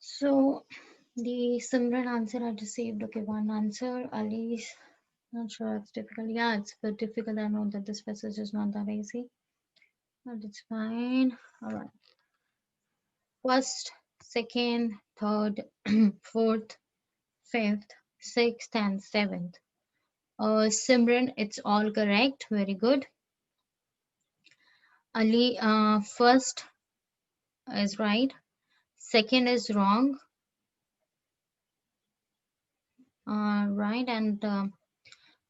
So the Simran answer I received. Okay, one answer. Ali's not sure it's difficult. Yeah, it's a bit difficult. I know that this passage is not that easy, but it's fine. All right. First, second, third, fourth, fifth, sixth, and seventh. Simran, it's all correct. Very good. Ali, first is right. Second is wrong. Right, and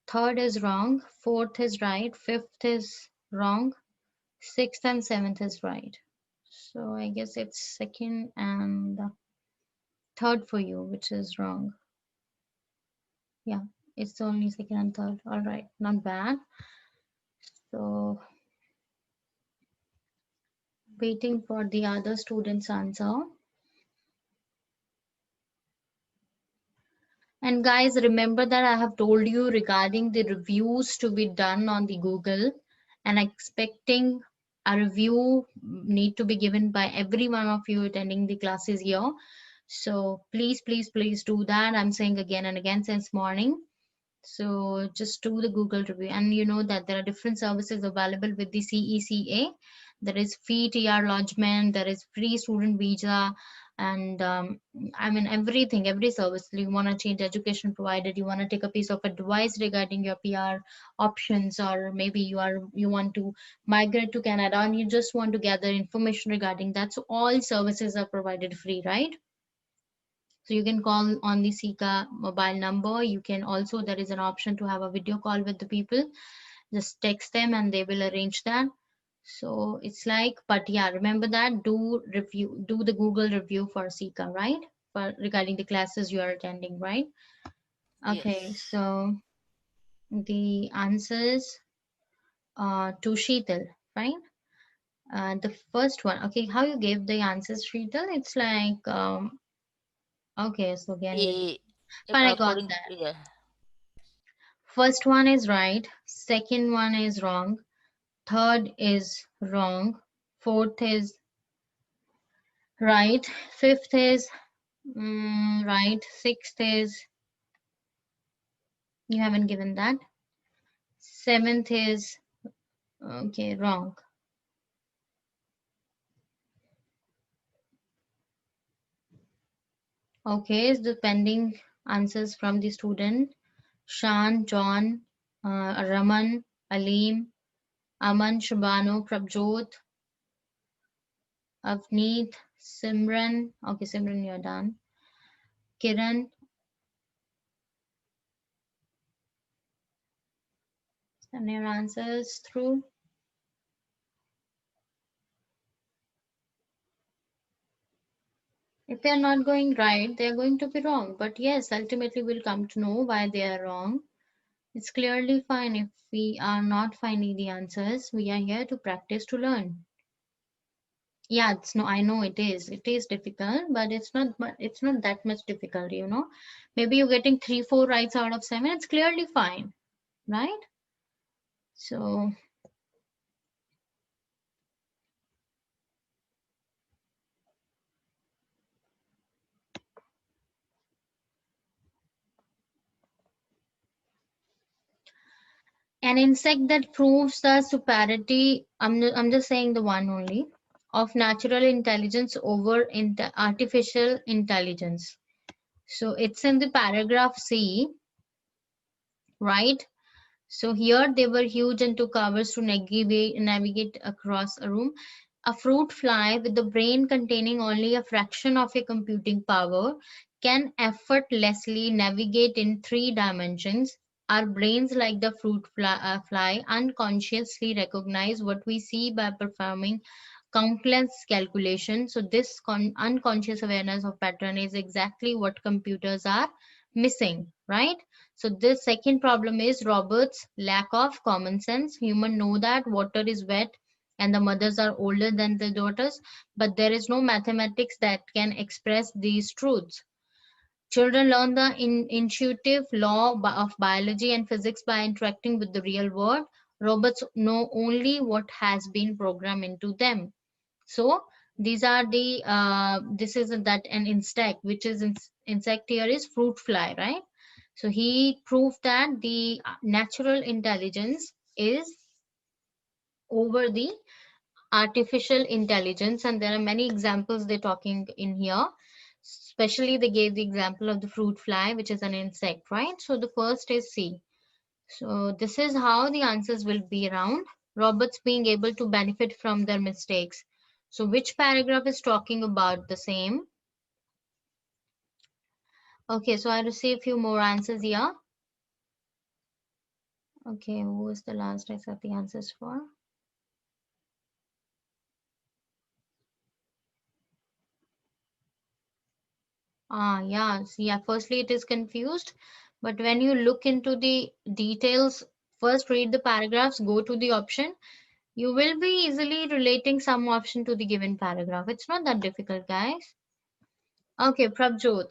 third is wrong. Fourth is right. Fifth is wrong. Sixth and seventh is right. So I guess it's second and third for you, which is wrong. Yeah, it's only second and third. All right, not bad. So waiting for the other students' answer. And guys, remember that I have told you regarding the reviews to be done on the Google, and expecting a review need to be given by every one of you attending the classes here. So please, please, please do that. I'm saying again and again since morning. So just do the Google review, and you know that there are different services available with the CECA. There is free TR lodgement, there is free student visa, and I mean everything, every service. You want to change education provided, you want to take a piece of advice regarding your PR options, or maybe you want to migrate to Canada and you just want to gather information regarding that. So all services are provided free, right? So you can call on the Ceca mobile number. You can also, there is an option to have a video call with the people. Just text them and they will arrange that. So it's like, but yeah, remember that do the Google review for Ceca, right? For regarding the classes you are attending, right? Okay, Yes. so the answers to Sheetal, right? The first one, okay, how you gave the answers, Sheetal? It's like, okay, so again, Eh, fine, I got according, that. yeah. First one is right, second one is wrong, third is wrong, fourth is right, fifth is right, sixth is you haven't given that, seventh is okay, wrong. Okay, is the pending answers from the student Shan, John, Raman, Aleem, Aman, Shabano, Prabjot, Avneet, Simran. Okay, Simran, you're done. Kiran, send your answers through. If they are not going right, they are going to be wrong. But yes, ultimately we'll come to know why they are wrong. It's clearly fine if we are not finding the answers. We are here to practice to learn. Yeah, it's no, I know it is. It is difficult, but it's not that much difficult, you know. Maybe you're getting 3, 4 rights out of 7. It's clearly fine, right? So an insect that proves the superiority, I'm just saying the one only, of natural intelligence over artificial intelligence. So it's in the paragraph C, right? So here they were huge and took hours to navigate across a room. A fruit fly with the brain containing only a fraction of a computing power can effortlessly navigate in 3 dimensions. Our brains, like the fly, unconsciously recognize what we see by performing countless calculations. So this unconscious awareness of pattern is exactly what computers are missing, right? So this second problem is Robert's lack of common sense. Humans know that water is wet and the mothers are older than the daughters, but there is no mathematics that can express these truths. Children learn the intuitive law of biology and physics by interacting with the real world. Robots know only what has been programmed into them. So these are the this is that an insect, which is insect here is fruit fly, right? So he proved that the natural intelligence is over the artificial intelligence, and there are many examples they're talking in here. Especially they gave the example of the fruit fly, which is an insect, right? So the first is C. So this is how the answers will be around. Robots being able to benefit from their mistakes. So which paragraph is talking about the same? Okay, so I received a few more answers here. Okay, who was the last I got the answers for? Yeah, so yeah, firstly it is confused, but when you look into the details, first read the paragraphs, go to the option, you will be easily relating some option to the given paragraph. It's not that difficult, guys. Okay, Prabjot.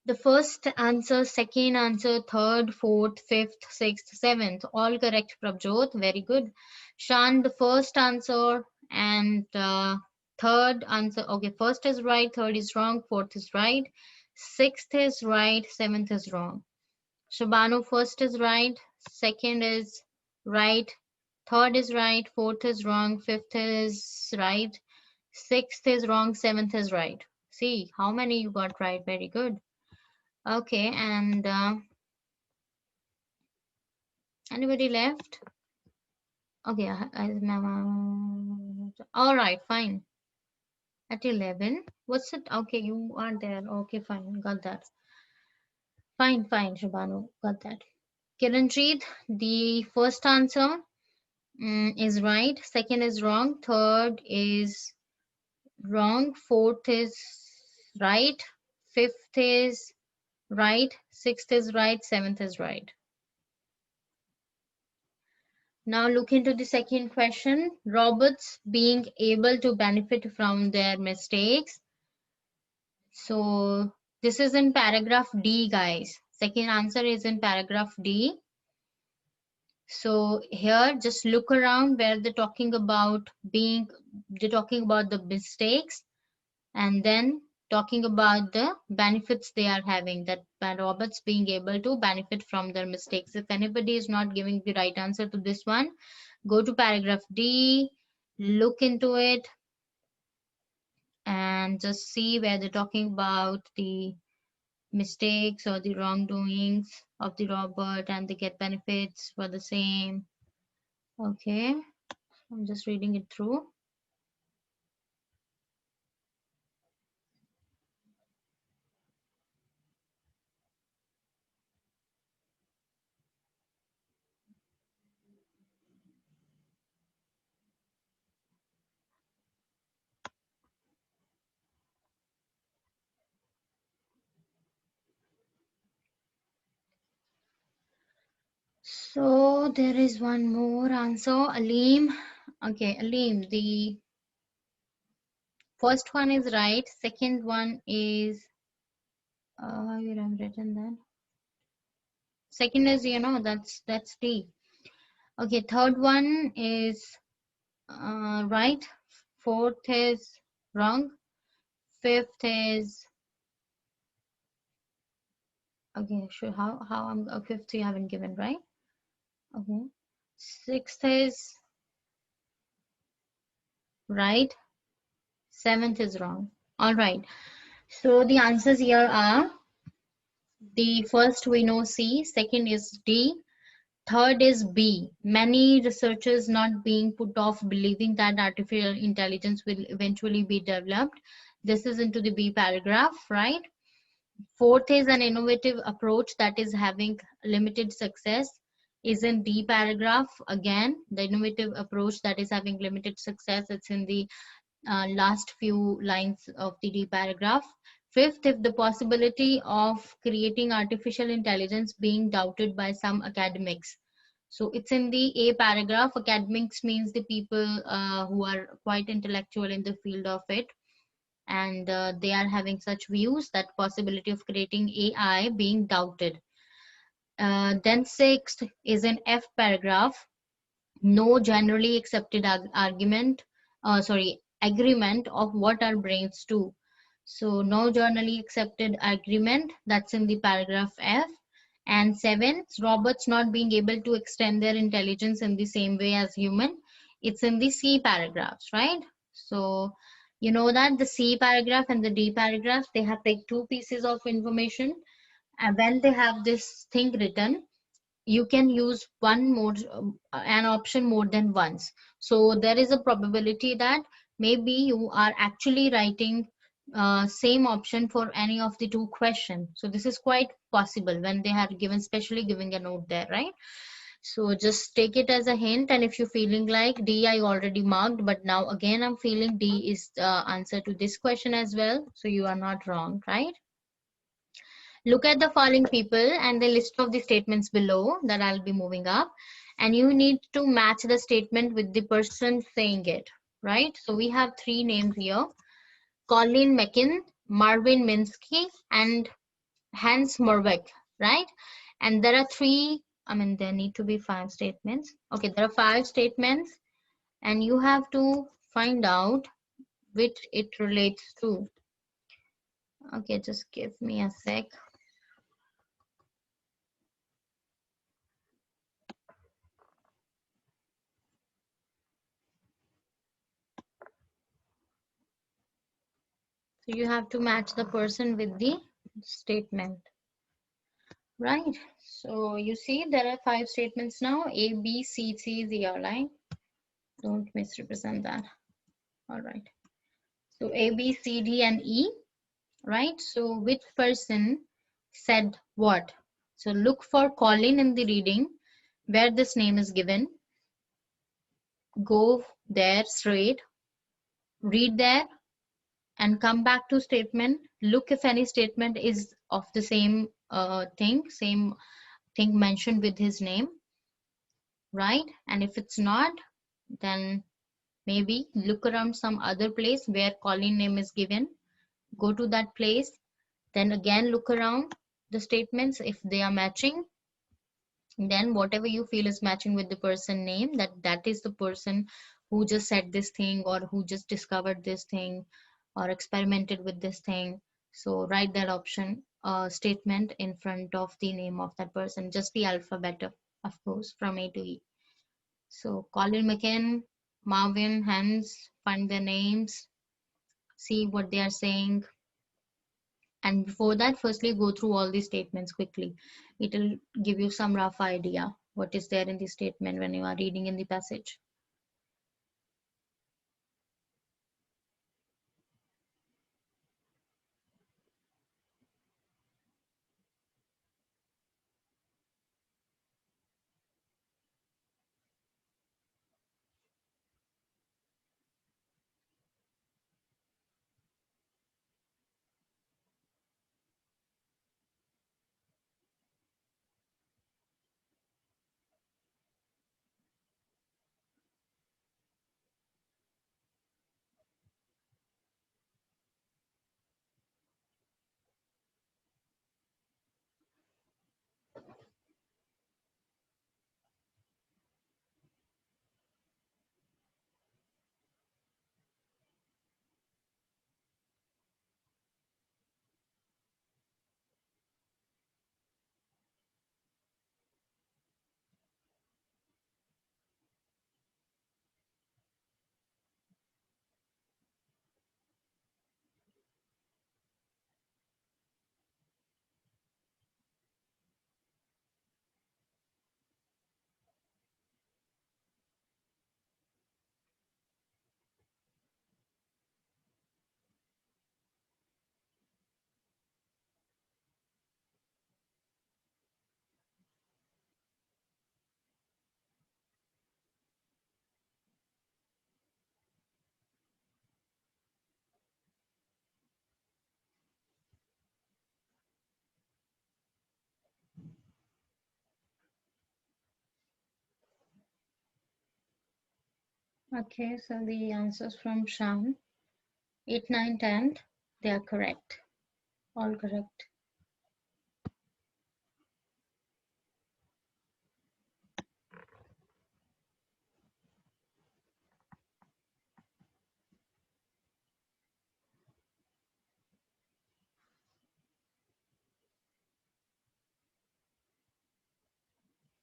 The first answer, second answer, third, fourth, fifth, sixth, seventh, all correct, Prabjot. Very good. Shan, the first answer and third answer. Okay, first is right, third is wrong, fourth is right, sixth is right, seventh is wrong. Shabano, first is right, second is right, third is right, fourth is wrong, fifth is right, sixth is wrong, seventh is right. See how many you got right. Very good. Okay, and anybody left? Okay, all right, fine. At 11, what's it? Okay, you are there. Okay, fine, got that. Fine, fine, Shabanu, got that. Kiranjeet, the first answer is right, second is wrong, third is wrong, fourth is right, fifth is right, sixth is right, seventh is right. Now look into the second question. Robots being able to benefit from their mistakes. So this is in paragraph D, guys. Second answer is in paragraph D. So here just look around where they're talking about the mistakes, and then talking about the benefits they are having, that robots being able to benefit from their mistakes. If anybody is not giving the right answer to this one, go to paragraph D, look into it, and just see where they're talking about the mistakes or the wrongdoings of the robot, and they get benefits for the same. Okay, I'm just reading it through. So there is one more answer, Alim. Okay, Alim, the first one is right, second one is you have written that. Second is, that's D. Okay, third one is right, fourth is wrong, fifth is okay. Sure, how I'm fifth you haven't given, right? Okay, sixth is right, seventh is wrong. All right, so the answers here are, the first we know C, second is D, third is B. Many researchers not being put off believing that artificial intelligence will eventually be developed. This is into the B paragraph, right? Fourth is an innovative approach that is having limited success, is in D paragraph. Again, the innovative approach that is having limited success, it's in the last few lines of the D paragraph. Fifth, if the possibility of creating artificial intelligence being doubted by some academics. So it's in the A paragraph. Academics means the people who are quite intellectual in the field of it, and they are having such views that possibility of creating AI being doubted. Then sixth is in F paragraph. No generally accepted agreement of what our brains do. So no generally accepted agreement, that's in the paragraph F. And seven, robots not being able to extend their intelligence in the same way as human, it's in the C paragraphs, right? So you know that the C paragraph and the D paragraph, they have like two pieces of information, and when they have this thing written, you can use an option more than once. So there is a probability that maybe you are actually writing same option for any of the two questions. So this is quite possible when they have given, especially giving a note there, right? So just take it as a hint, and if you're feeling like D I already marked, but now again I'm feeling D is the answer to this question as well, so you are not wrong, right? Look at the following people and the list of the statements below that I'll be moving up, and you need to match the statement with the person saying it, right? So we have three names here: Colin Mackin, Marvin Minsky, and Hans Morbeck, right? And there are three, I mean, there need to be five statements. Okay, there are five statements, and you have to find out which it relates to. Okay, just give me a sec. So you have to match the person with the statement, right? So you see there are five statements now, A, B, C, C, Z, all right? Don't misrepresent that. All right. So A, B, C, D, and E, right? So which person said what? So look for Colin in the reading where this name is given. Go there straight, read there, and come back to statement. Look if any statement is of the same same thing mentioned with his name, right? And if it's not, then maybe look around some other place where Colin name is given. Go to that place, then again look around the statements. If they are matching, then whatever you feel is matching with the person name, that is the person who just said this thing, or who just discovered this thing, or experimented with this thing. So write that option statement in front of the name of that person, just the alphabet, of course, from A to E. So Colin McKen, Marvin, Hans, find their names, see what they are saying. And before that, firstly go through all these statements quickly. It'll give you some rough idea what is there in the statement when you are reading in the passage. Okay, so the answers from Sham, 8, 9, 10, they are correct. All correct.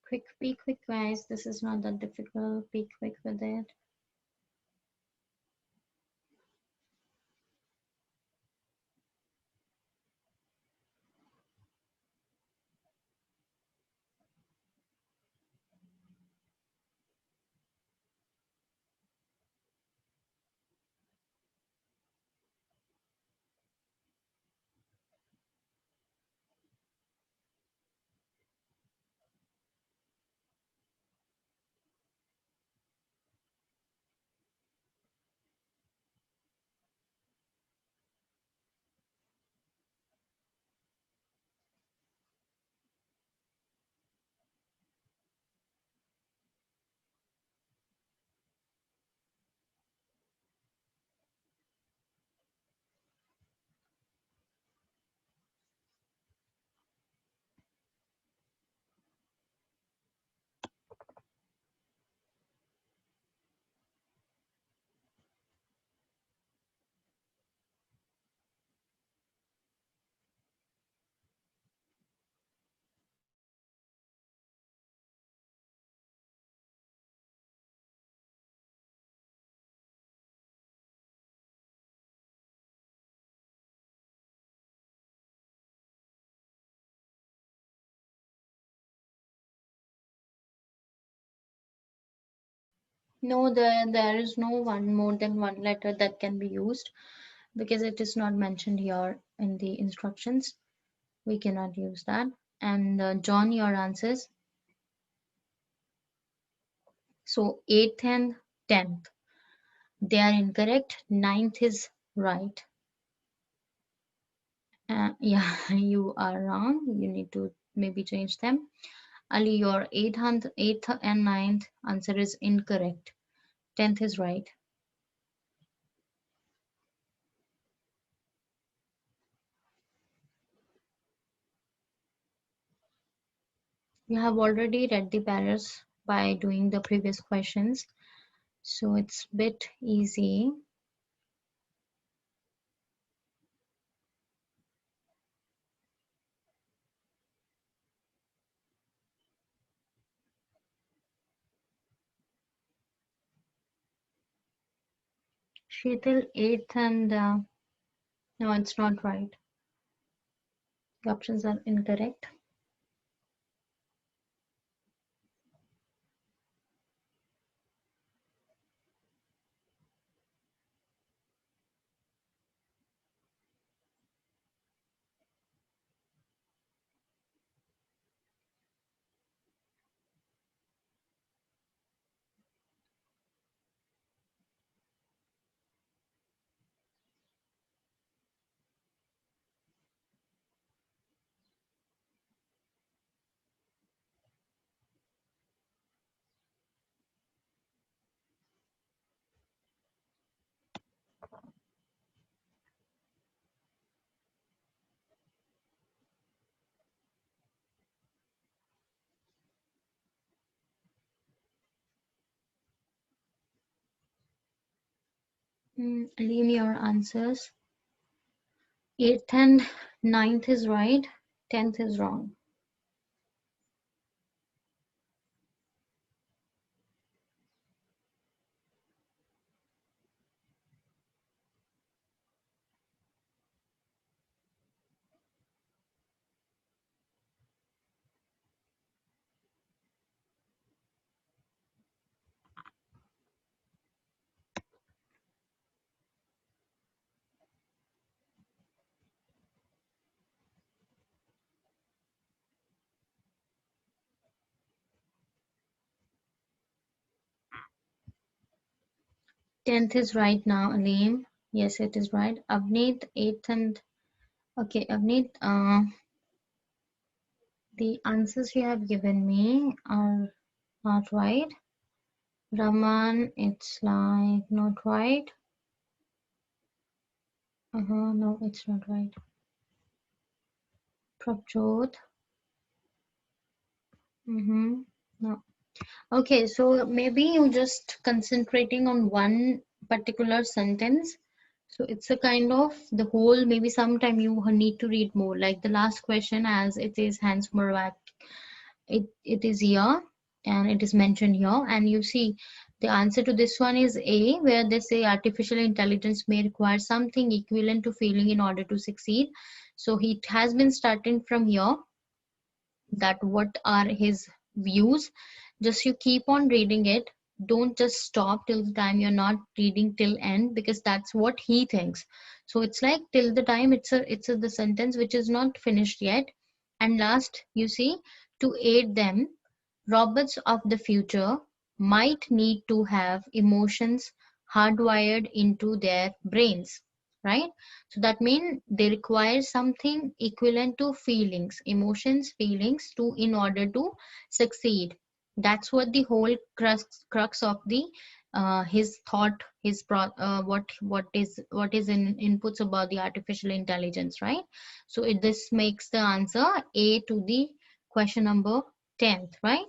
Quick, be quick, guys. This is not that difficult. Be quick with it. No, there is no one more than one letter that can be used because it is not mentioned here in the instructions. We cannot use that. And John, your answers. So 8th and 10th, they are incorrect. 9th is right. Yeah, you are wrong. You need to maybe change them. Ali, your 8th and 9th answer is incorrect. 10th is right. You have already read the paras by doing the previous questions, so it's a bit easy. Sheetal, 8th and no, it's not right. The options are incorrect. Leave me your answers. 8th and 9th is right. 10th is wrong. Tenth is right now, Aleem. Yes, it is right. Avneet, 8th and okay, Avneet, the answers you have given me are not right. Raman, it's like not right. No, it's not right. Prabjot. No. Okay, so maybe you just concentrating on one particular sentence. So it's a kind of the whole, maybe sometime you need to read more. Like the last question, as it is Hans Morvac, it is here and it is mentioned here. And you see the answer to this one is A, where they say artificial intelligence may require something equivalent to feeling in order to succeed. So it has been starting from here, that what are his views. Just you keep on reading it, don't just stop till the time you're not reading till end, because that's what he thinks. So it's like till the time it's the sentence which is not finished yet. And last, you see, to aid them, robots of the future might need to have emotions hardwired into their brains, right? So that means they require something equivalent to feelings, emotions, feelings, to in order to succeed. That's what the whole crux of the his thought, his what is in inputs about the artificial intelligence, right? So this makes the answer A to the question number 10th, right?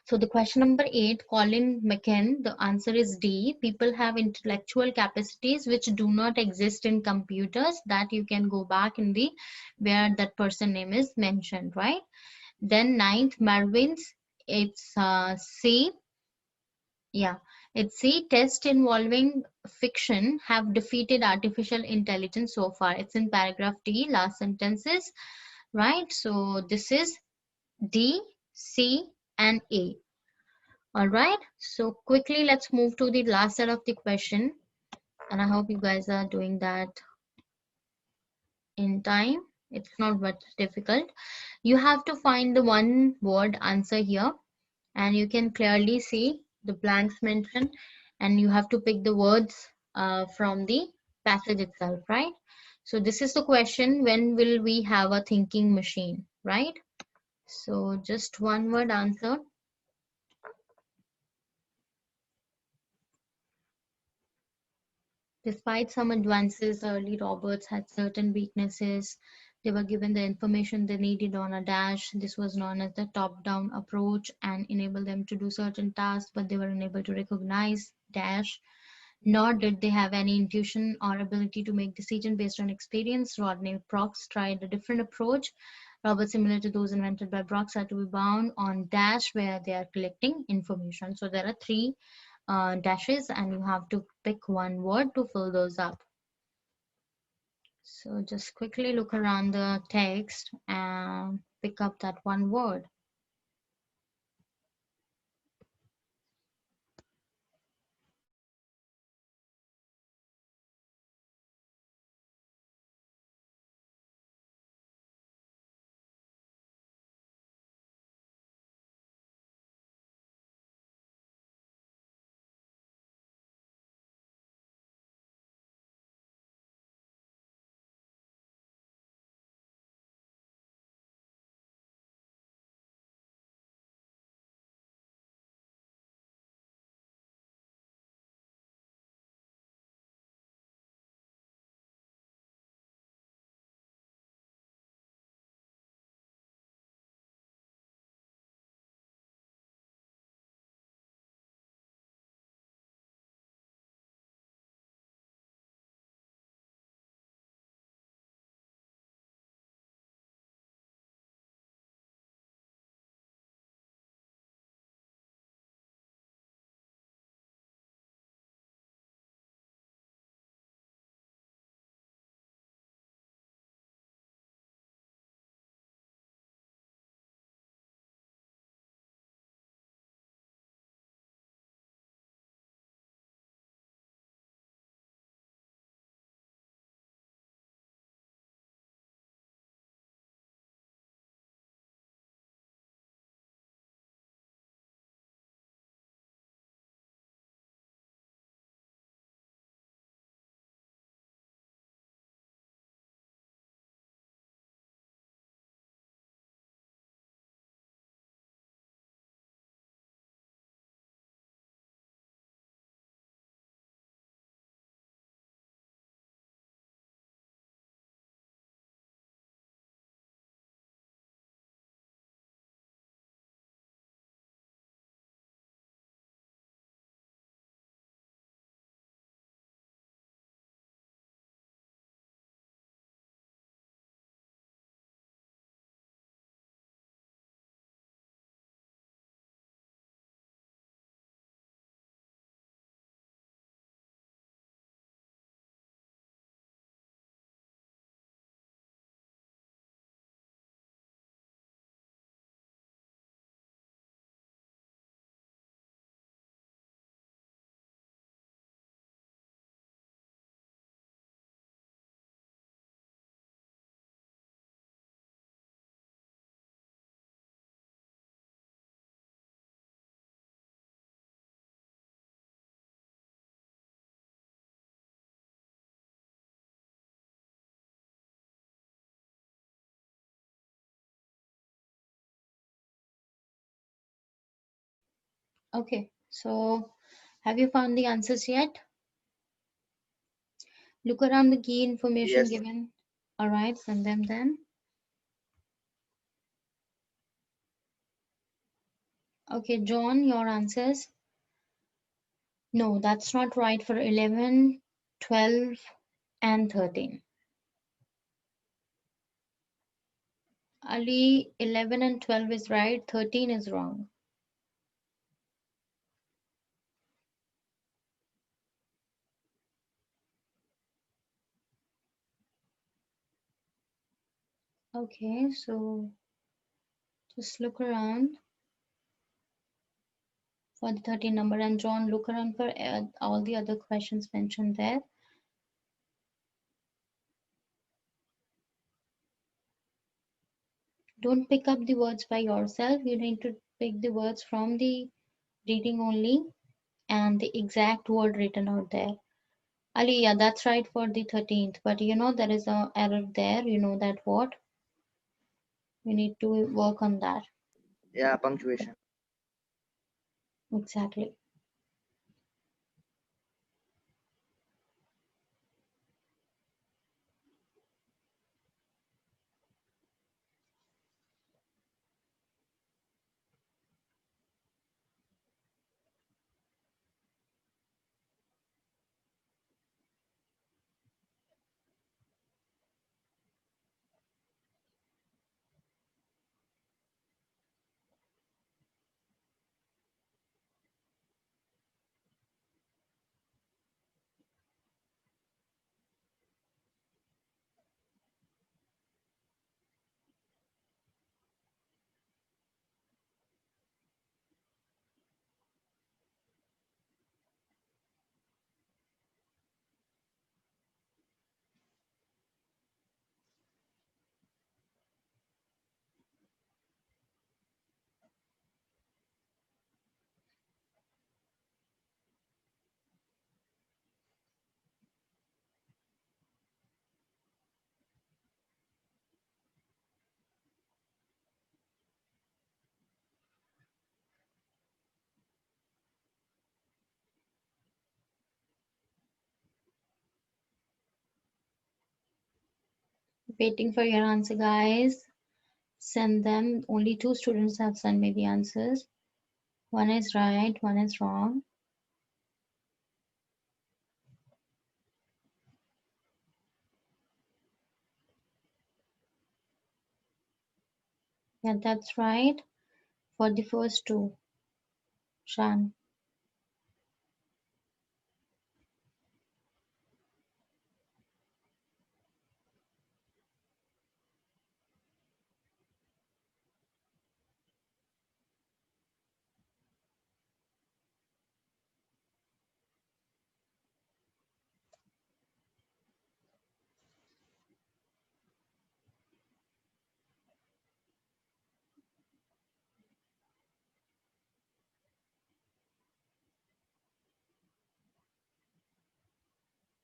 So the question number 8, Colin McKen, the answer is D. People have intellectual capacities which do not exist in computers, that you can go back in the where that person name is mentioned, right? Then ninth, Marvin's, it's C. Yeah, it's C. Test involving fiction have defeated artificial intelligence so far. It's in paragraph D, last sentences, right? So this is D, C, and A. All right, so quickly let's move to the last set of the question, and I hope you guys are doing that in time. It's not much difficult. You have to find the one word answer here, and you can clearly see the blanks mentioned, and you have to pick the words from the passage itself, right? So this is the question: when will we have a thinking machine, right? So just one word answer. Despite some advances, the early robots had certain weaknesses. They were given the information they needed on a dash. This was known as the top-down approach and enabled them to do certain tasks, but they were unable to recognize dash. Nor did they have any intuition or ability to make decisions based on experience. Rodney Brox tried a different approach. Robots similar to those invented by Brox are to be bound on dash where they are collecting information. So there are three dashes, and you have to pick one word to fill those up. So just quickly look around the text and pick up that one word. Okay, so have you found the answers yet? Look around the key information Yes. given. All right, send them then. Okay, John, your answers. No, that's not right for 11, 12, and 13. Ali, 11 and 12 is right, 13 is wrong. Okay, so just look around for the 13 number, and John, look around for all the other questions mentioned there. Don't pick up the words by yourself. You need to pick the words from the reading only and the exact word written out there. Ali, yeah, that's right for the 13th, but you know there is a error there. You know that what? We need to work on that. Yeah, punctuation. Exactly. Waiting for your answer, guys. Send them. Only 2 students have sent me the answers. One is right, one is wrong. Yeah, that's right for the first 2. Shan.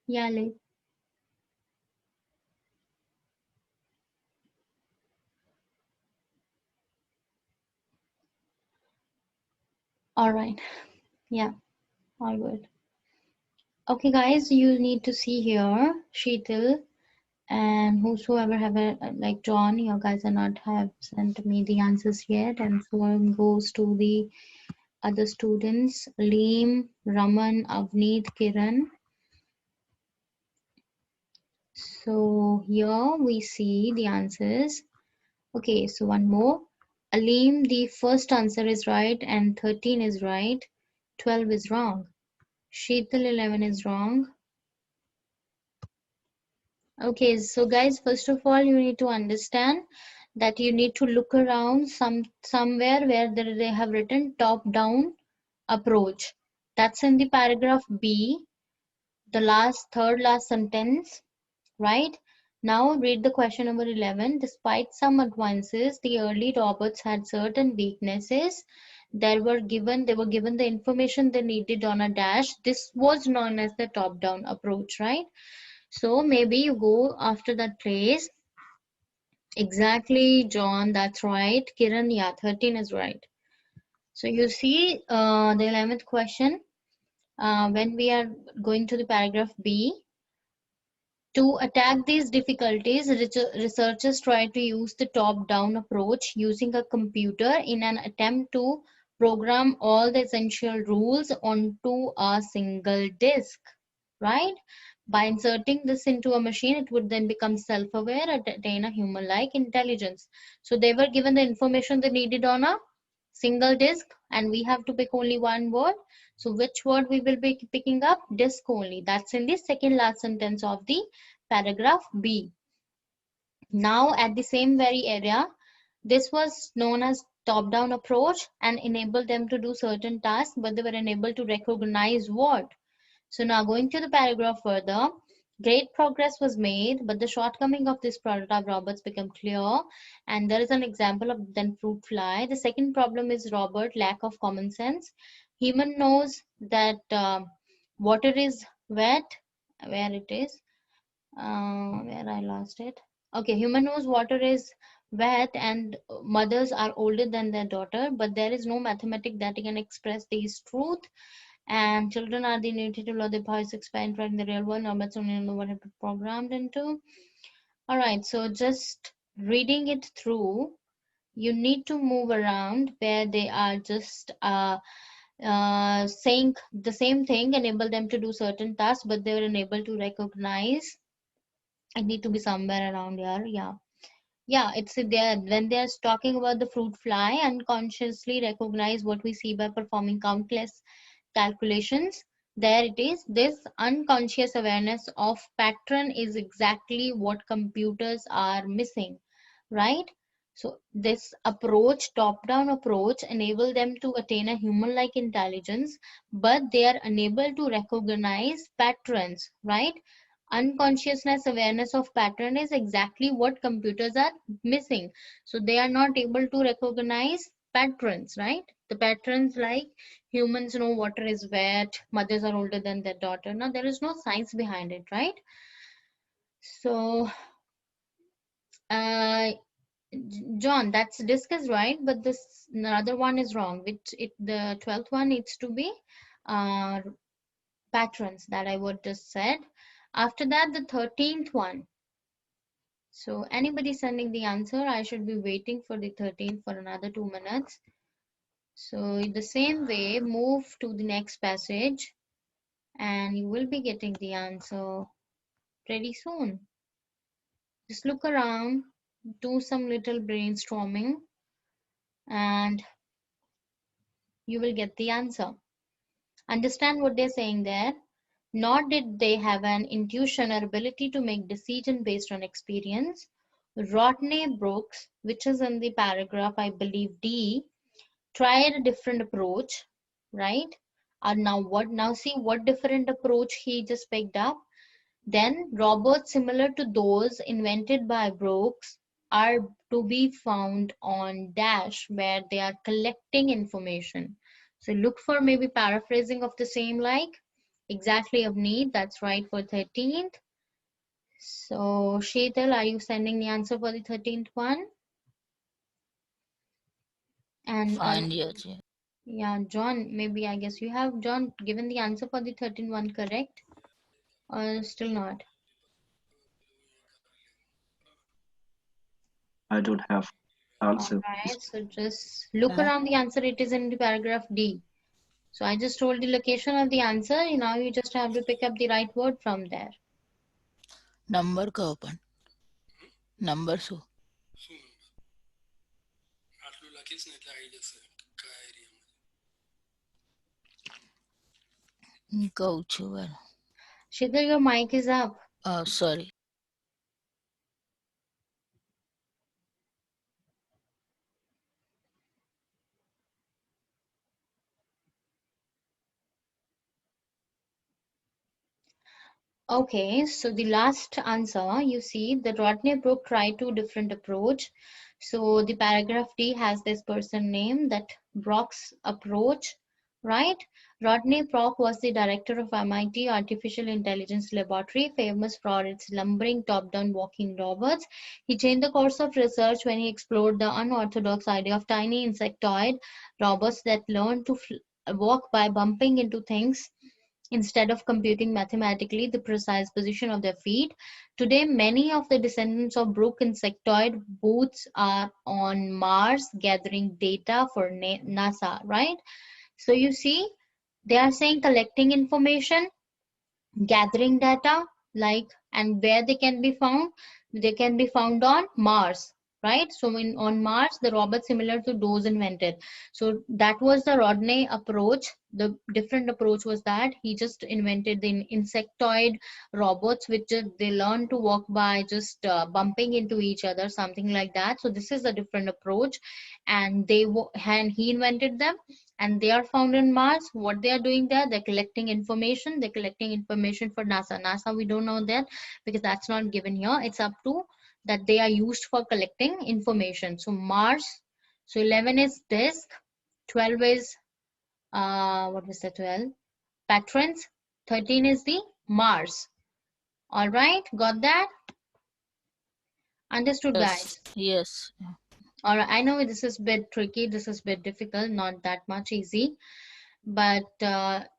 Yeah, Ali. All right. Yeah, all good. Okay, guys, you need to see here, Sheetal and whosoever have like John, you guys are not have sent me the answers yet, and so on goes to the other students, Leem, Raman, Avneet, Kiran. So here we see the answers. Okay, so one more. Aleem, the first answer is right and 13 is right. 12 is wrong. Sheetal, 11 is wrong. Okay, so guys, first of all, you need to understand that you need to look around somewhere where they have written top-down approach. That's in the paragraph B, the third last sentence, right? Now read the question number 11. Despite some advances, the early robots had certain weaknesses. They were given the information they needed on a dash. This was known as the top-down approach, right? So maybe you go after that place. Exactly, John, that's right. Kiran, yeah, 13 is right. So you see the 11th question. When we are going to the paragraph B, to attack these difficulties, researchers try to use the top-down approach using a computer in an attempt to program all the essential rules onto a single disk, right? By inserting this into a machine, it would then become self-aware and attain a human-like intelligence. So they were given the information they needed on a single disk, and we have to pick only one word. So which word we will be picking up? Disk only. That's in the second last sentence of the paragraph B. Now at the same very area, This was known as top-down approach and enabled them to do certain tasks, but they were unable to recognize what. So now going to the paragraph further, great progress was made, but the shortcoming of this prototype robots become clear. And there is an example of then fruit fly. The second problem is Robert lack of common sense. Human knows that water is wet, where it is, where I lost it. Okay, human knows water is wet and mothers are older than their daughter, but there is no mathematic that can express these truth. And children are the inevitable of the past experience in the real world. Numbers only know what have been programmed into. All right, so just reading it through, you need to move around where they are just saying the same thing, enable them to do certain tasks, but they were unable to recognize. I need to be somewhere around here. Yeah, it's there. When they're talking about the fruit fly, unconsciously recognize what we see by performing countless calculations. There it is. This unconscious awareness of pattern is exactly what computers are missing, right? So this approach, top-down approach, enable them to attain a human-like intelligence, but they are unable to recognize patterns, right? Unconsciousness awareness of pattern is exactly what computers are missing. So they are not able to recognize patterns, right? The patterns like humans know water is wet, mothers are older than their daughter. Now there is no science behind it, right? So uh John, that's discussed, right? But this another one is wrong. Which it the 12th one needs to be uh patterns that I would just said. After that, the 13th one. So anybody sending the answer, I should be waiting for the 13th for another 2 minutes. So in the same way, move to the next passage and you will be getting the answer pretty soon. Just look around, do some little brainstorming, and you will get the answer. Understand what they're saying there. Nor did they have an intuition or ability to make decision based on experience. Rodney Brooks, which is in the paragraph, I believe D, tried a different approach, right? And now see what different approach he just picked up. Then robots similar to those invented by Brooks are to be found on Dash, where they are collecting information. So look for maybe paraphrasing of the same like exactly of need. That's right for 13th. So Sheetal, are you sending the answer for the 13th one? And Fine, yes, yes. yeah, John, maybe I guess you have John given the answer for the 13th one, correct? Or still not? I don't have answer. Alright, so just look Uh, around the answer. It is in the paragraph D. So I just told the location of the answer. Now you just have to pick up the right word from there. Number का open. Number so. Go to well. Shidal, your mic is up. Sorry. Okay, so the last answer, you see, the Rodney Brook tried two different approach. So the paragraph D has this person name, that Brock's approach, right? Rodney Brock was the director of MIT Artificial Intelligence Laboratory, famous for its lumbering top-down walking robots. He changed the course of research when he explored the unorthodox idea of tiny insectoid robots that learn to walk by bumping into things instead of computing mathematically the precise position of their feet. Today, many of the descendants of Brook insectoid boots are on Mars gathering data for NASA, right? So you see, they are saying collecting information, gathering data, like, and where they can be found on Mars. right? So on Mars, the robot similar to those invented. So that was the Rodney approach. The different approach was that he just invented the insectoid robots, which they learn to walk by just bumping into each other, something like that. So this is a different approach, and and he invented them, and they are found in Mars. What they are doing there, they're collecting information. They're collecting information for NASA. NASA, we don't know that because that's not given here. It's up to that they are used for collecting information. So Mars, so 11 is disk, 12 is what was that, 12? Patrons, 13 is the Mars. All right, got that? Understood, guys? Yes. All right, I know this is a bit tricky, this is a bit difficult, not that much easy. But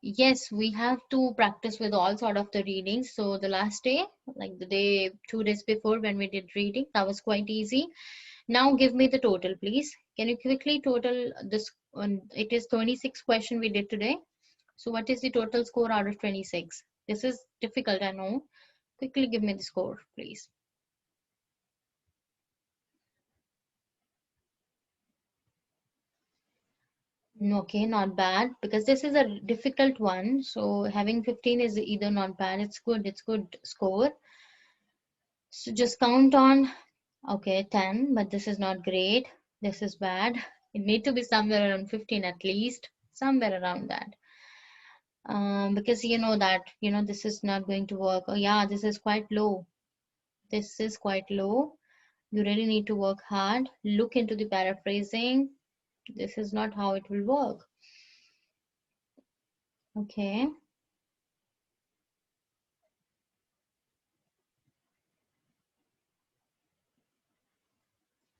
yes, we have to practice with all sort of the readings. So the last day, like the day 2 days before when we did reading, that was quite easy. Now give me the total, please. Can you quickly total this? It is 26 question we did today. So what is the total score out of 26? This is difficult, I know. Quickly give me the score, please. Okay, not bad, because this is a difficult one. So having 15 is either not bad, it's good score. So just count on, okay, 10, but this is not great. This is bad. It need to be somewhere around 15 at least, somewhere around that. Because you know that, this is not going to work. Oh yeah, this is quite low. This is quite low. You really need to work hard. Look into the paraphrasing. This is not how it will work. Okay.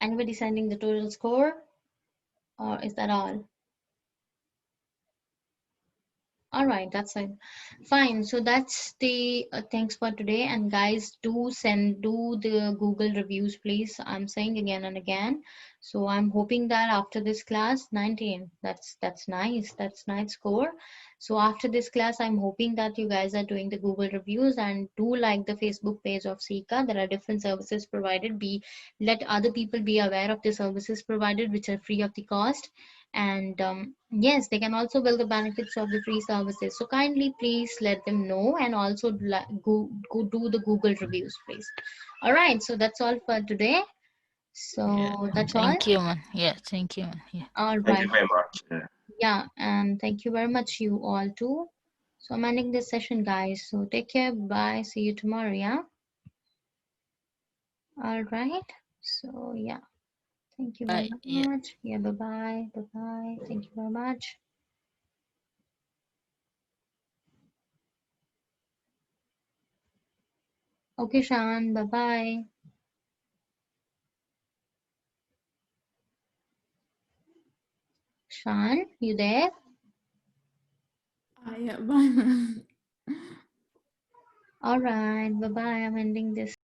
Anybody sending the total score? Or is that all? All right, that's it. Fine. So that's the thanks for today. And guys, do the Google reviews, please. I'm saying again and again. So I'm hoping that after this class, 19. That's nice. That's nice score. So after this class, I'm hoping that you guys are doing the Google reviews, and do like the Facebook page of Ceca. There are different services provided. Let other people be aware of the services provided, which are free of the cost. And yes, they can also build the benefits of the free services. So kindly please let them know, and also go do the Google reviews, please. All right, so that's all for today. So that's all. Thank you, man. Yeah, thank you, man. Yeah. All Thank you right. very much. Yeah, and thank you very much, you all too. So I'm ending this session, guys. So take care. Bye. See you tomorrow. Yeah. All right. So yeah. Thank you very Bye. Yeah. much. Yeah. Bye bye. Bye bye. Thank you very much. Okay, Shan. Bye bye. Shan, you there? Yeah, bye, ma'am. All right. Bye bye. I'm ending this.